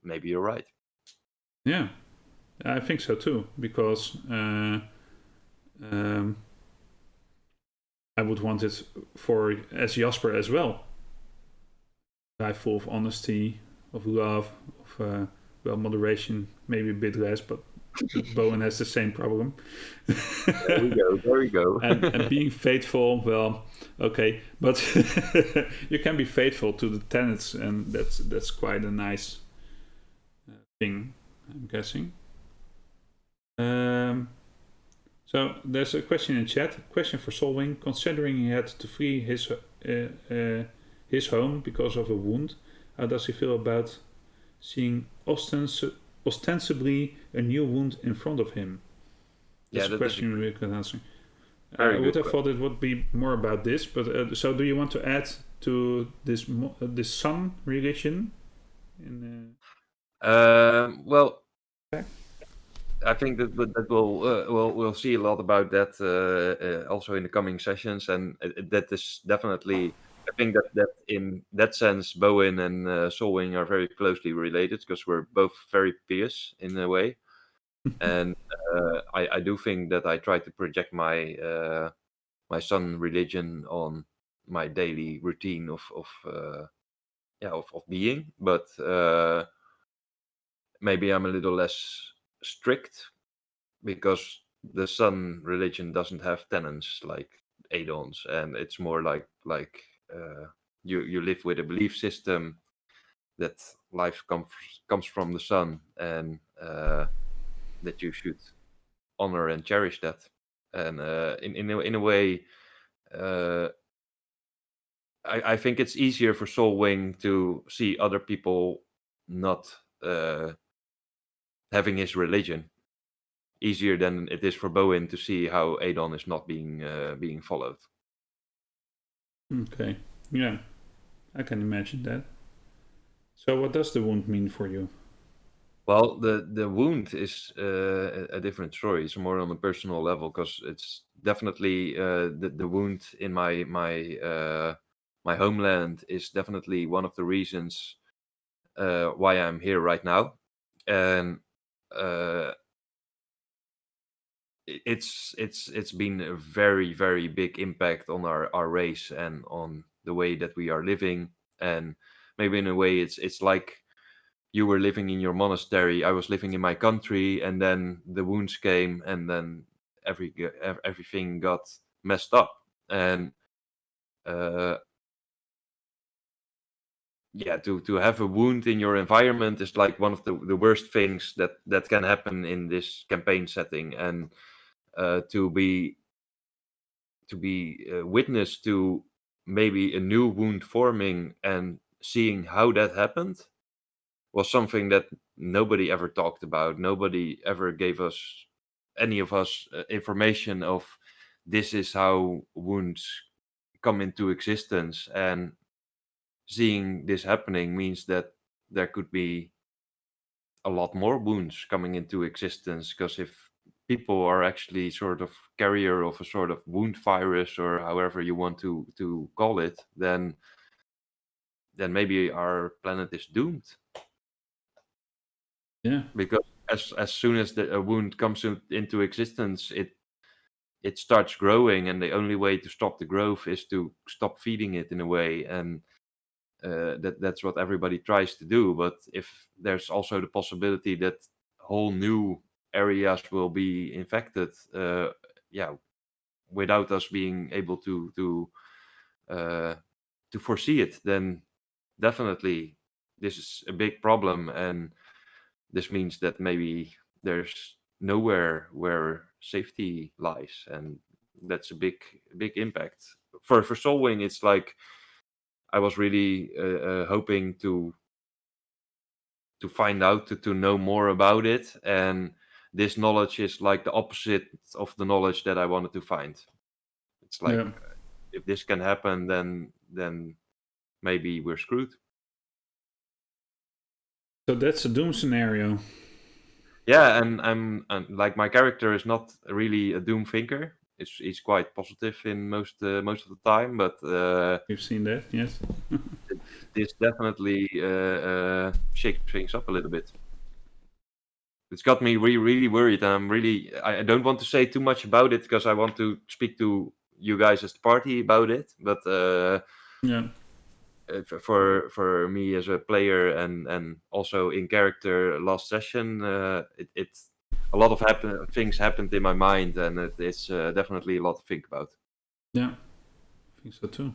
maybe you're right. Yeah, I think so too. Because I would want it for as Jasper as well. A guy full of honesty, of love, of moderation, maybe a bit less, but Bowen has the same problem. There we go. and being faithful, well, okay, but you can be faithful to the tenets, and that's quite a nice thing, I'm guessing. So there's a question in chat. Question for Solwing. Considering he had to flee his home because of a wound, how does he feel about seeing ostensibly a new wound in front of him? That's a question we can answer. I would have thought it would be more about this, but so do you want to add to this sun religion? Well, I think that we'll see a lot about that also in the coming sessions, and that is definitely. I think that in that sense, Bowen and Solwing are very closely related because we're both very pious in a way, and I do think that I try to project my my sun religion on my daily routine of being, but maybe I'm a little less strict because the sun religion doesn't have tenets like Adon's, and it's more like you live with a belief system that life comes from the sun, and that you should honor and cherish that. And in a way, I think it's easier for Solwing to see other people not having his religion, easier than it is for Bowen to see how Adon is not being followed. Okay. Yeah, I can imagine that. So what does the wound mean for you? Well, the wound is a different story. It's more on a personal level because it's definitely the wound in my homeland is definitely one of the reasons why I'm here right now, and uh, it's been a very big impact on our race and on the way that we are living, and maybe in a way it's like you were living in your monastery, I was living in my country, and then the wounds came, and then everything got messed up. And uh, yeah, to have a wound in your environment is like one of the worst things that can happen in this campaign setting. And to be witness to maybe a new wound forming and seeing how that happened was something that nobody ever talked about. Nobody ever gave us, any of us, information of this is how wounds come into existence. And seeing this happening means that there could be a lot more wounds coming into existence, because if people are actually sort of carrier of a sort of wound virus, or however you want to call it, then maybe our planet is doomed. Yeah. Because as soon as a wound comes into existence, it starts growing, and the only way to stop the growth is to stop feeding it in a way. And that's what everybody tries to do. But if there's also the possibility that whole new areas will be infected, yeah, without us being able uh, to foresee it, then definitely this is a big problem. And this means that maybe there's nowhere where safety lies, and that's a big impact. For Solwing, it's like I was really hoping to find out, to know more about it, and this knowledge is like the opposite of the knowledge that I wanted to find. It's like, Yeah. if this can happen, then maybe we're screwed. So that's a doom scenario. Yeah, and I'm like, my character is not really a doom thinker. He's quite positive in most of the time, but We've seen that, yes. this definitely shakes things up a little bit. It's got me really worried, and I don't want to say too much about it because I want to speak to you guys as the party about it. But Yeah. For me as a player, and also in character, last session, it's a lot of things happened in my mind, and it's definitely a lot to think about. Yeah. I think so too.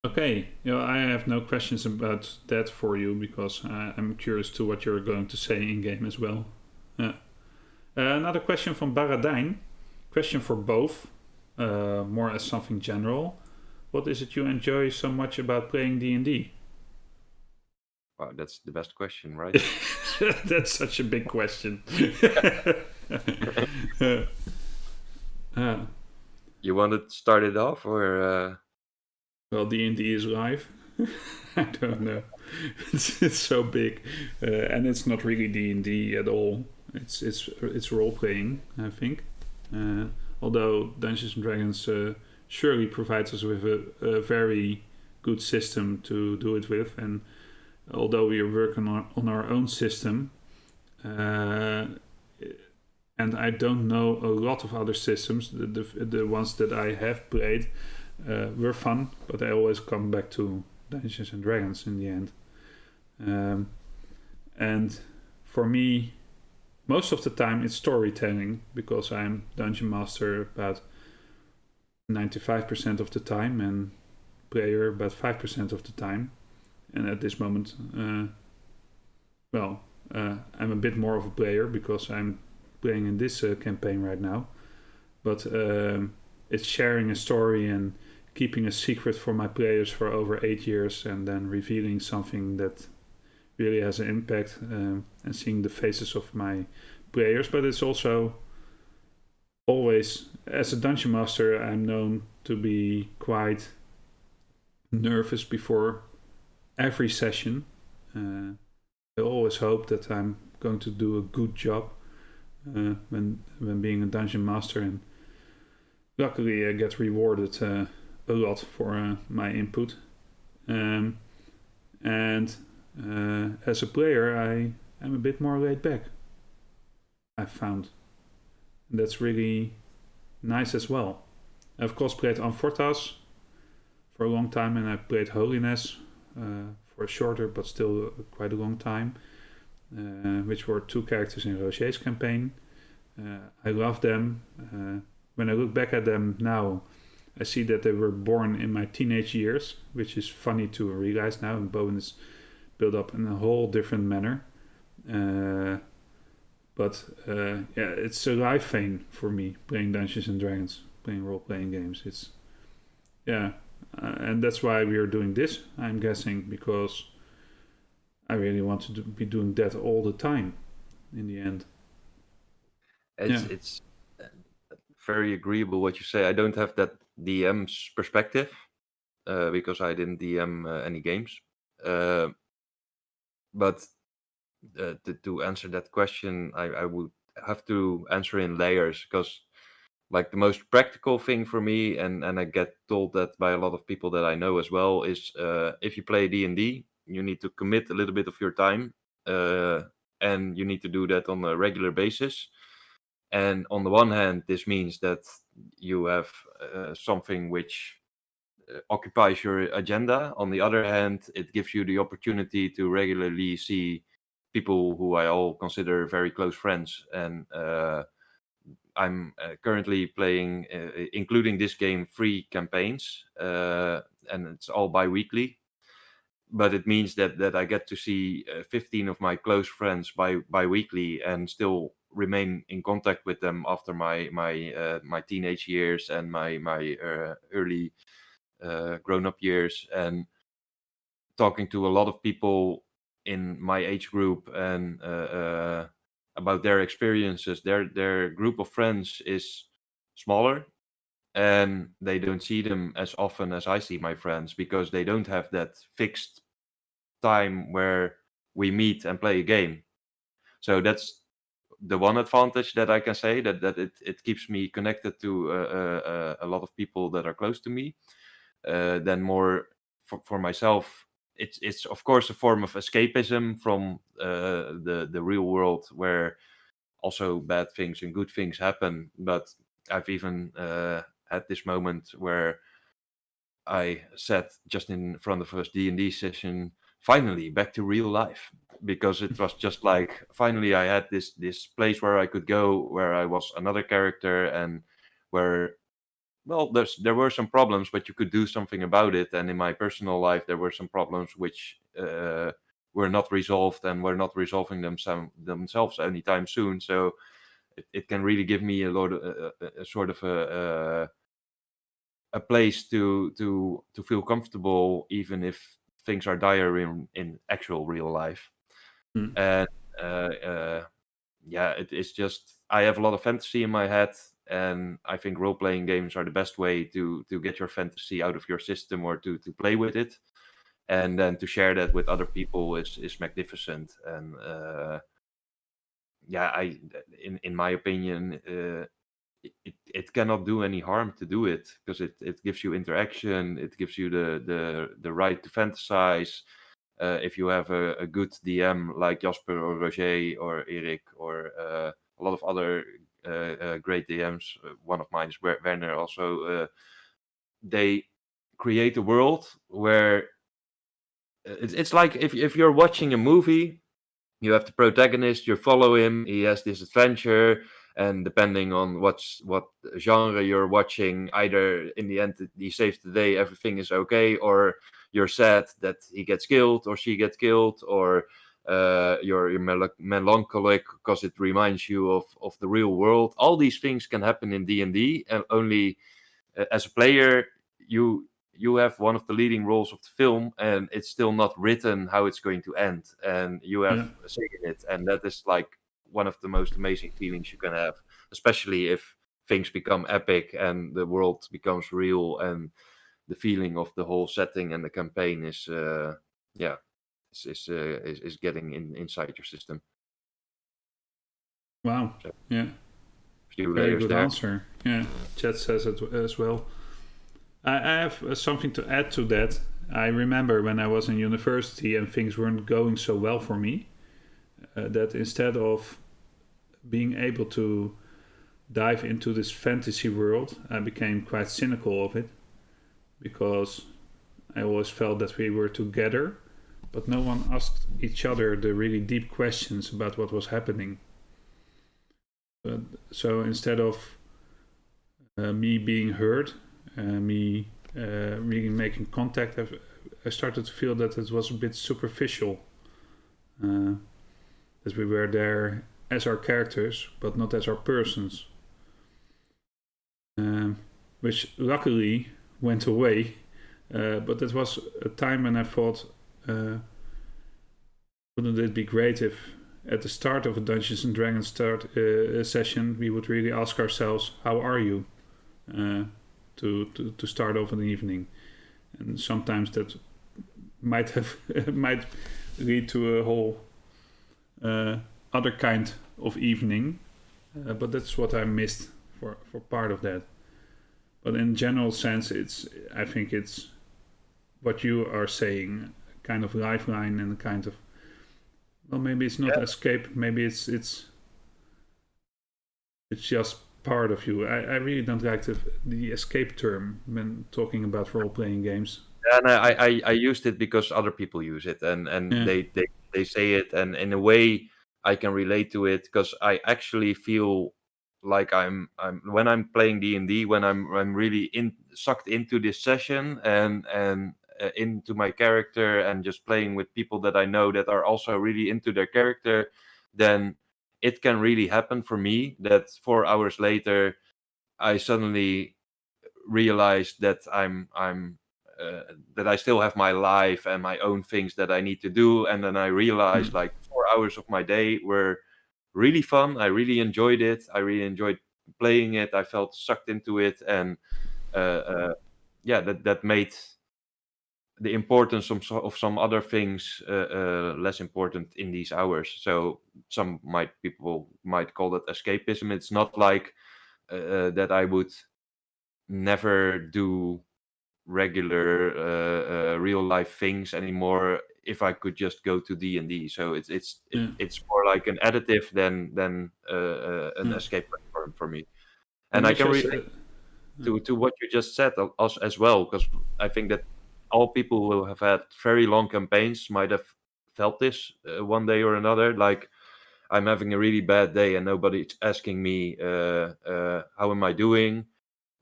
Okay, I have no questions about that for you because I'm curious to what you're going to say in game as well. Another question from Baradijn. Question for both, more as something general. What is it you enjoy so much about playing D&D? Wow, that's the best question, right? That's such a big question. You want to start it off, or? Well, D&D is live. I don't know. It's so big, and it's not really D&D at all. It's role playing, I think. Although Dungeons and Dragons surely provides us with a very good system to do it with, and although we are working on our own system, and I don't know a lot of other systems. The ones that I have played were fun, but I always come back to Dungeons and Dragons in the end. And for me, most of the time it's storytelling, because I'm Dungeon Master about 95% of the time and player about 5% of the time. And at this moment, I'm a bit more of a player because I'm playing in this campaign right now. But it's sharing a story and keeping a secret for my players for over 8 years, and then revealing something that really has an impact, and seeing the faces of my players, but it's also always, as a dungeon master, I'm known to be quite nervous before every session. I always hope that I'm going to do a good job when being a dungeon master, and luckily I get rewarded a lot for my input. Um, and as a player, I am a bit more laid back. I've found that's really nice as well. I of course played Amfortas for a long time, and I played Holiness for a shorter but still quite a long time, which were two characters in Roger's campaign. I love them. When I look back at them now, I see that they were born in my teenage years, which is funny to realize now, and Bowen is built up in a whole different manner. But yeah, it's a life vein for me, playing Dungeons and Dragons, playing role-playing games. It's, yeah, and that's why we are doing this, I'm guessing, because I really want to be doing that all the time in the end. It's very agreeable what you say. I don't have that DM's perspective because I didn't DM any games. But to answer that question, I would have to answer in layers, because like the most practical thing for me, and I get told that by a lot of people that I know as well, is if you play D&D, you need to commit a little bit of your time, and you need to do that on a regular basis. And on the one hand, this means that you have something which occupies your agenda. On the other hand, it gives you the opportunity to regularly see people who I all consider very close friends. And I'm currently playing, including this game, 3 campaigns, and it's all bi-weekly. But it means that I get to see 15 of my close friends bi-weekly, and still remain in contact with them after my teenage years and my early grown-up years, and talking to a lot of people in my age group, and about their experiences. Their group of friends is smaller, and they don't see them as often as I see my friends, because they don't have that fixed time where we meet and play a game. So that's the one advantage that I can say, that it keeps me connected to a lot of people that are close to me. Then more for myself, it's of course a form of escapism from the real world, where also bad things and good things happen. But I've even had this moment where I sat just in front of a D&D session, finally back to real life, because it was just like finally I had this place where I could go, where I was another character, and where, well, there were some problems, but you could do something about it. And in my personal life, there were some problems which were not resolved, and were not resolving themselves anytime soon. So it can really give me a lot of a sort of a place to feel comfortable, even if things are dire in actual real life. Mm. And yeah, it's just, I have a lot of fantasy in my head, and I think role playing games are the best way to get your fantasy out of your system, or to play with it, and then to share that with other people is magnificent. And yeah, in my opinion, it cannot do any harm to do it, because it gives you interaction, it gives you the right to fantasize. If you have a good DM like Jasper or Roger or Eric, or a lot of other great DMs, one of mine is Werner also, they create a world where it's like if you're watching a movie, you have the protagonist, you follow him, he has this adventure, and depending on what genre you're watching, either in the end he saves the day, everything is okay, or you're sad that he gets killed or she gets killed, or you're melancholic because it reminds you of the real world. All these things can happen in D&D, and only as a player you have one of the leading roles of the film, and it's still not written how it's going to end, and you have Yeah. a say in it. And that is like one of the most amazing feelings you can have, especially if things become epic and the world becomes real, and the feeling of the whole setting and the campaign is getting inside your system. Wow. So, Yeah. few Very layers good there. answer. Yeah. Chat says it as well. I have something to add to that. I remember when I was in university and things weren't going so well for me, that instead of being able to dive into this fantasy world, I became quite cynical of it, because I always felt that we were together, but no one asked each other the really deep questions about what was happening. So instead of me being heard, me really making contact, I started to feel that it was a bit superficial. That we were there as our characters, but not as our persons. Which luckily went away. But it was a time when I thought, wouldn't it be great if at the start of a Dungeons and Dragons session we would really ask ourselves, how are you? To start off an evening. And sometimes that might lead to a whole other kind of evening, but that's what I missed for part of that. But in general sense, I think it's what you are saying, kind of lifeline and a kind of, well, maybe it's not escape, maybe it's just part of you. I really don't like the escape term when talking about role-playing games. And I used it because other people use it, and Yeah. they say it, and in a way I can relate to it, because I actually feel like I'm when I'm playing D&D, when I'm really sucked into this session, and into my character, and just playing with people that I know that are also really into their character, then it can really happen for me that 4 hours later I suddenly realize that that I still have my life and my own things that I need to do, and then I realized like 4 hours of my day were really fun. I really enjoyed it. I really enjoyed playing it. I felt sucked into it, and that made the importance of some other things less important in these hours. So people might call that escapism. It's not like that I would never do regular real life things anymore if I could just go to D&D. So it's more like an additive than an escape platform for me. And I can relate to what you just said as well, because I think that all people who have had very long campaigns might have felt this one day or another. Like, I'm having a really bad day and nobody's asking me how am I doing,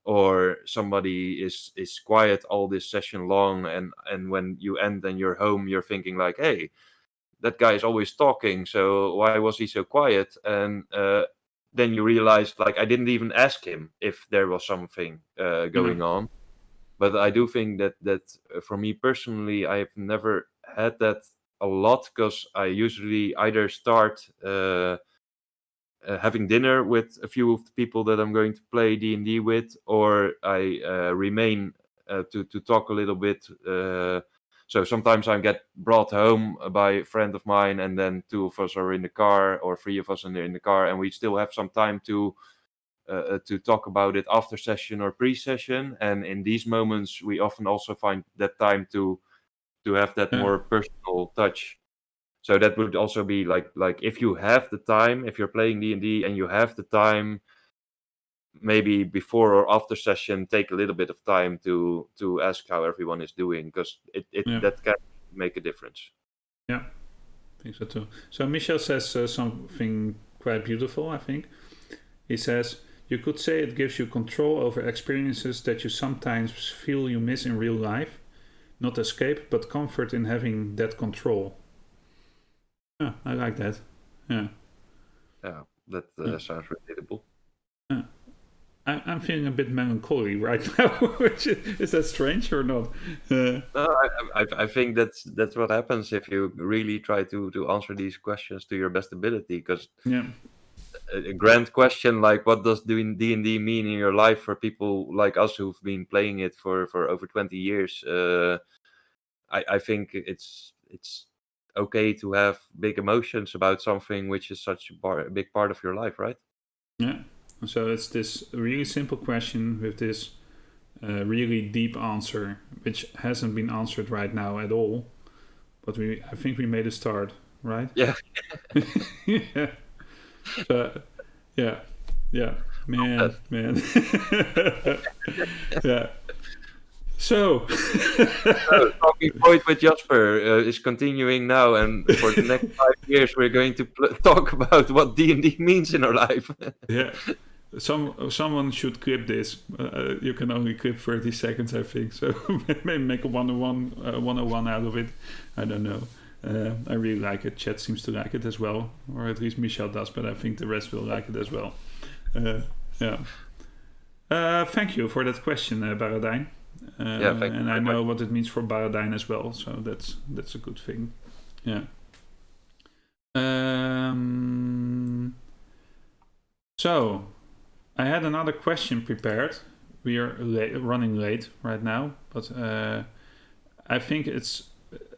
or somebody is quiet all this session long, and when you end and you're home, you're thinking like, hey, that guy is always talking, so why was he so quiet? And then you realize, like, I didn't even ask him if there was something going on. But I do think that for me personally, I've never had that a lot, because I usually either start having dinner with a few of the people that I'm going to play D&D with, or I remain to talk a little bit. So sometimes I get brought home by a friend of mine, and then two of us are in the car, or three of us are in the car, and we still have some time to talk about it after session or pre-session. And in these moments, we often also find that time to have that more personal touch. So that would also be like if you have the time, if you're playing D&D and you have the time, maybe before or after session, take a little bit of time to ask how everyone is doing, because that can make a difference. Yeah, I think so too. So Michel says something quite beautiful, I think. He says, you could say it gives you control over experiences that you sometimes feel you miss in real life. Not escape, but comfort in having that control. Yeah, I like that. Yeah. Yeah, that sounds relatable. Yeah. I'm feeling a bit melancholy right now. Is that strange or not? No, I think that's what happens if you really try to answer these questions to your best ability. Because Yeah, a grand question like what does doing D&D mean in your life for people like us who've been playing it for over 20 years, I think it's okay to have big emotions about something which is such a big part of your life, right? yeah. So it's this really simple question with this really deep answer, which hasn't been answered right now at all. But I think we made a start, right? Yeah. Yeah. So, yeah, yeah, man, man. Yeah. So, So, talking point with Jasper is continuing now, and for the next 5 years, we're going to talk about what D&D means in our life. yeah, someone should clip this. You can only clip 30 seconds, I think. So maybe make a 101 out of it. I don't know. I really like it. Chat seems to like it as well, or at least Michel does. But I think the rest will like it as well. Yeah. Thank you for that question, Baradijn. Yeah, thank you And I very much. know what it means for Baradijn as well, so that's a good thing. Yeah. So I had another question prepared. We are running late right now, but I think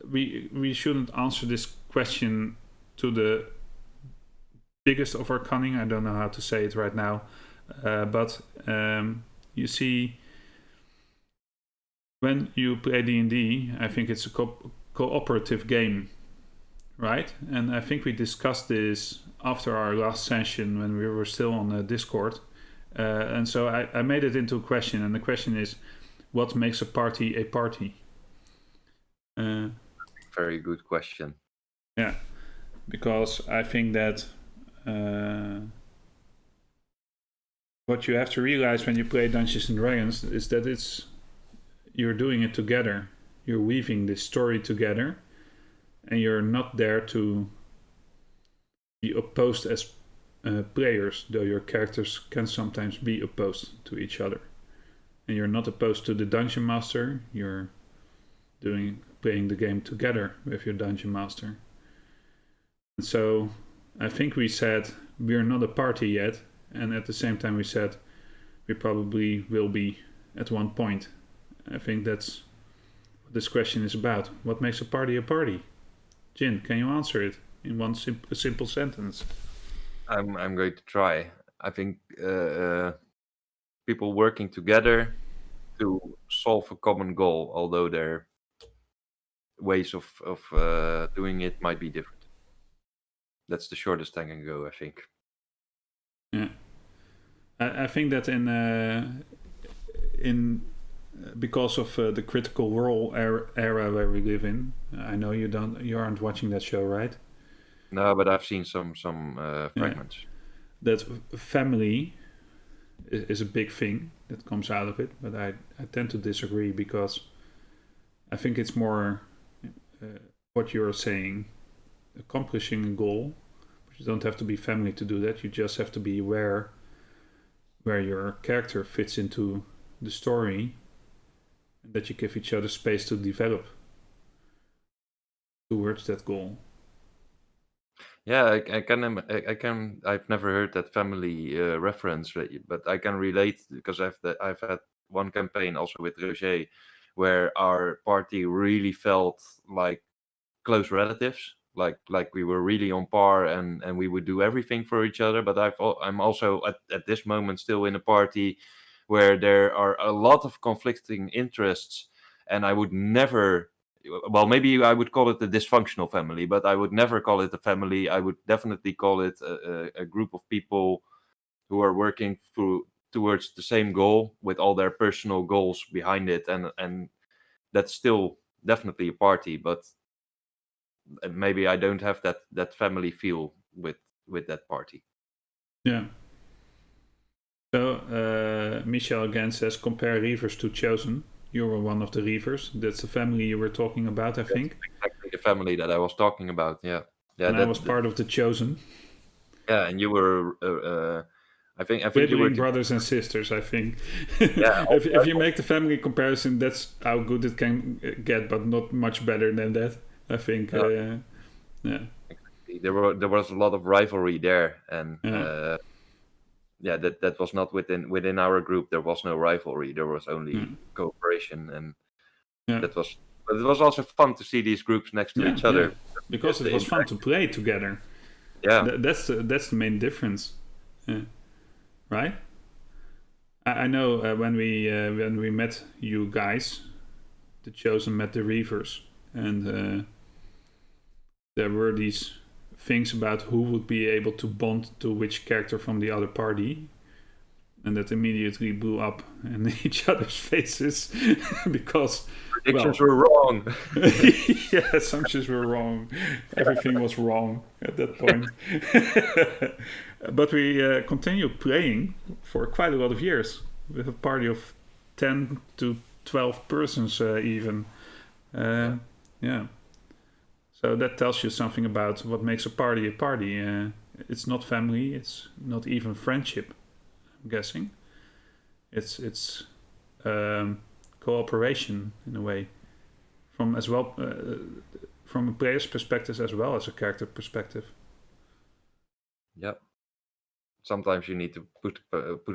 we shouldn't answer this question to the biggest of our cunning. I don't know how to say it right now, but you see, when you play D&D, I think it's a cooperative game, right? And I think we discussed this after our last session when we were still on Discord. And so I made it into a question, and the question is, what makes a party a party? Very good question. Yeah, because I think that what you have to realize when you play Dungeons and Dragons is that you're doing it together. You're weaving this story together, and you're not there to be opposed as players, though your characters can sometimes be opposed to each other. And you're not opposed to the dungeon master. You're playing the game together with your dungeon master. And so I think we said we're not a party yet, and at the same time we said we probably will be at one point. I think that's what this question is about. What makes a party a party? Djinn, can you answer it in one simple sentence? I'm going to try. I think people working together to solve a common goal, although their ways of doing it might be different. That's the shortest I can go, I think. Yeah, I think that in because of the critical role era where we live in. I know you aren't watching that show, right? No, but I've seen some fragments. That family is a big thing that comes out of it, but I tend to disagree because I think it's more what you're saying, accomplishing a goal. But you don't have to be family to do that. You just have to be aware where your character fits into the story, and that you give each other space to develop towards that goal. Yeah, I can. I've never heard that family reference, but I can relate because I've had one campaign also with Roger, where our party really felt like close relatives, like we were really on par, and we would do everything for each other. But I'm also at this moment still in a party where there are a lot of conflicting interests, and I would never. Well, maybe I would call it a dysfunctional family, but I would never call it a family. I would definitely call it a group of people who are working towards the same goal with all their personal goals behind it, and that's still definitely a party. But maybe I don't have that family feel with that party. Yeah. So Michel again says compare Reavers to Chosen. You were one of the Reavers. That's the family you were talking about, I think. Exactly the family that I was talking about. Yeah, And I was part of the Chosen. yeah, and you were I think you were Sibling brothers and sisters, I think. yeah. If you make the family comparison, that's how good it can get, but not much better than that, I think. Yeah. There was a lot of rivalry there, and Yeah. that was not within our group. There was no rivalry. There was only cooperation, and Yeah. but it was also fun to see these groups next to each other. Because it was fun to play together. Yeah. That's the main difference. Yeah. Right? I know when we met you guys, the Chosen met the Reavers, and there were these things about who would be able to bond to which character from the other party, and that immediately blew up in each other's faces because predictions were wrong. Yeah, assumptions were wrong. Everything was wrong at that point. But we continued playing for quite a lot of years with a party of 10 to 12 persons even. Yeah. So that tells you something about what makes a party a party. It's not family. It's not even friendship, I'm guessing. It's cooperation in a way, from a player's perspective as well as a character perspective. Yep. Sometimes you need to put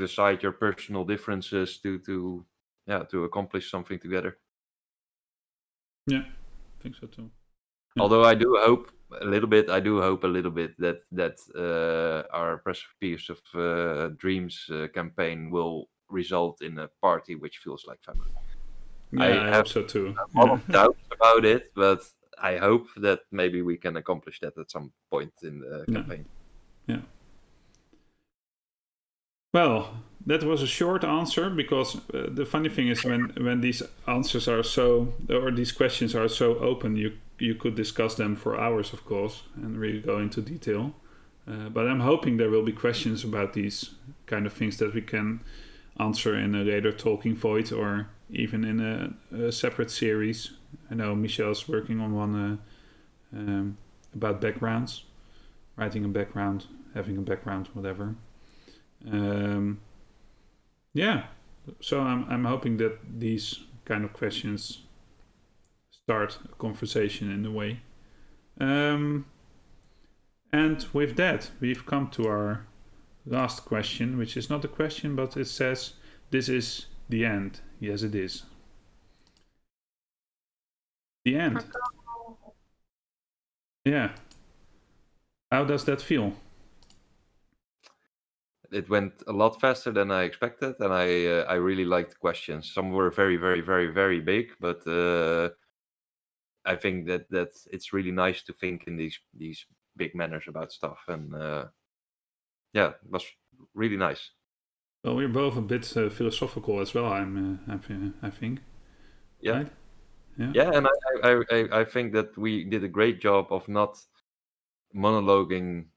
aside your personal differences to accomplish something together. Yeah, I think so too. Yeah. Although I do hope a little bit that our Precipice of Dreams campaign will result in a party which feels like family. Yeah, I hope so too. A lot of doubts about it, but I hope that maybe we can accomplish that at some point in the campaign. Yeah. Well, that was a short answer because the funny thing is when these answers are these questions are so open, you could discuss them for hours, of course, and really go into detail. But I'm hoping there will be questions about these kind of things that we can answer in a later Talking Void or even in a separate series. I know Michel's working on one about backgrounds, writing a background, having a background, whatever. So I'm hoping that these kind of questions start a conversation in a way. And with that, we've come to our last question, which is not a question, but it says, "This is the end." Yes, it is. The end. Yeah. How does that feel? It went a lot faster than I expected, and I really liked the questions. Some were very, very, very, very big, but I think that it's really nice to think in these big manners about stuff, and it was really nice. Well, we're both a bit philosophical as well. I think. Yeah. Right? Yeah, and I think that we did a great job of not monologuing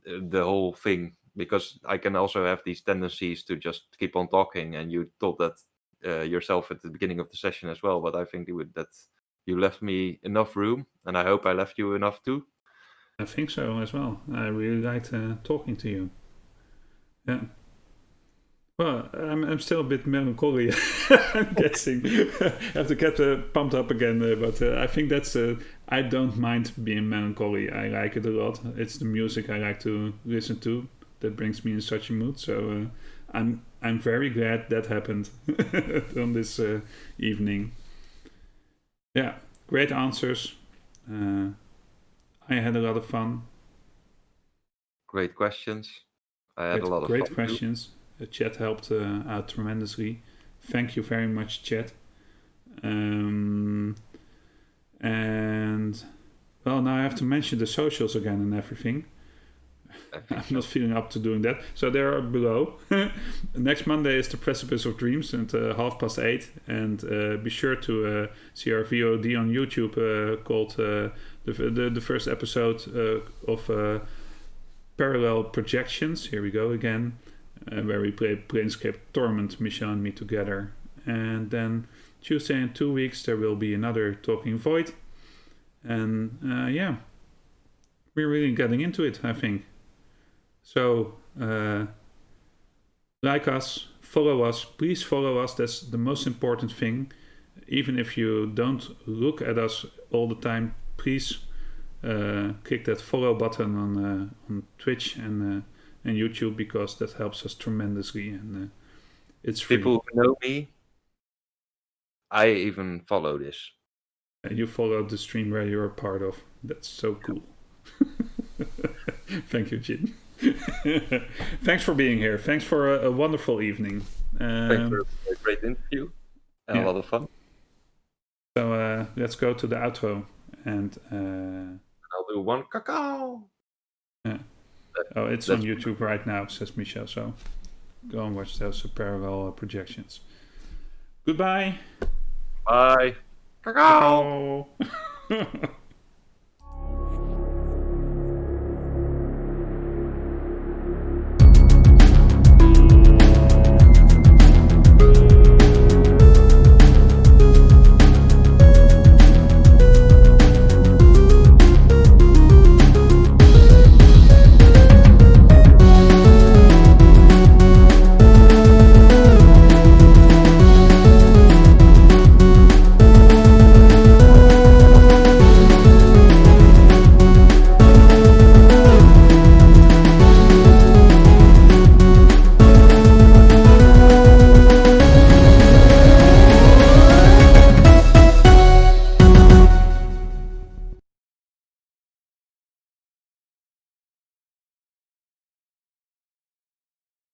the whole thing, because I can also have these tendencies to just keep on talking, and you told that yourself at the beginning of the session as well. But I think that you left me enough room, and I hope I left you enough too. I think so as well. I really liked talking to you. Yeah. Well, I'm still a bit melancholy, I'm guessing. I have to get pumped up again, but I think that's... I don't mind being melancholy. I like it a lot. It's the music I like to listen to that brings me in such a mood. So I'm very glad that happened on this evening. Yeah, great answers. I had a lot of fun. Great questions. I had a lot of fun. Great questions. Chat helped out tremendously. Thank you very much, Chat. And well, now I have to mention the socials again and everything. I'm not feeling up to doing that. So they are below. Next Monday is the Precipice of Dreams at 8:30. And be sure to see our VOD on YouTube called the first episode of Parallel Projections. Here we go again. Where we play Planescape Torment, Michel and me together. And then Tuesday in 2 weeks there will be another Talking Void. And we're really getting into it, I think. So like us, follow us. Please follow us. That's the most important thing. Even if you don't look at us all the time, please click that follow button on Twitch and YouTube, because that helps us tremendously, and it's free. People who know me, I even follow this. You follow the stream where you're a part of. That's so cool. Thank you, Djinn. Thanks for being here. Thanks for a wonderful evening. Thanks for a great interview and a lot of fun. So let's go to the outro, and I'll do one cacao. Yeah. Oh, it's on YouTube right now, says Michel. So go and watch those parallel projections. Goodbye. Bye. Cacao. Cacao.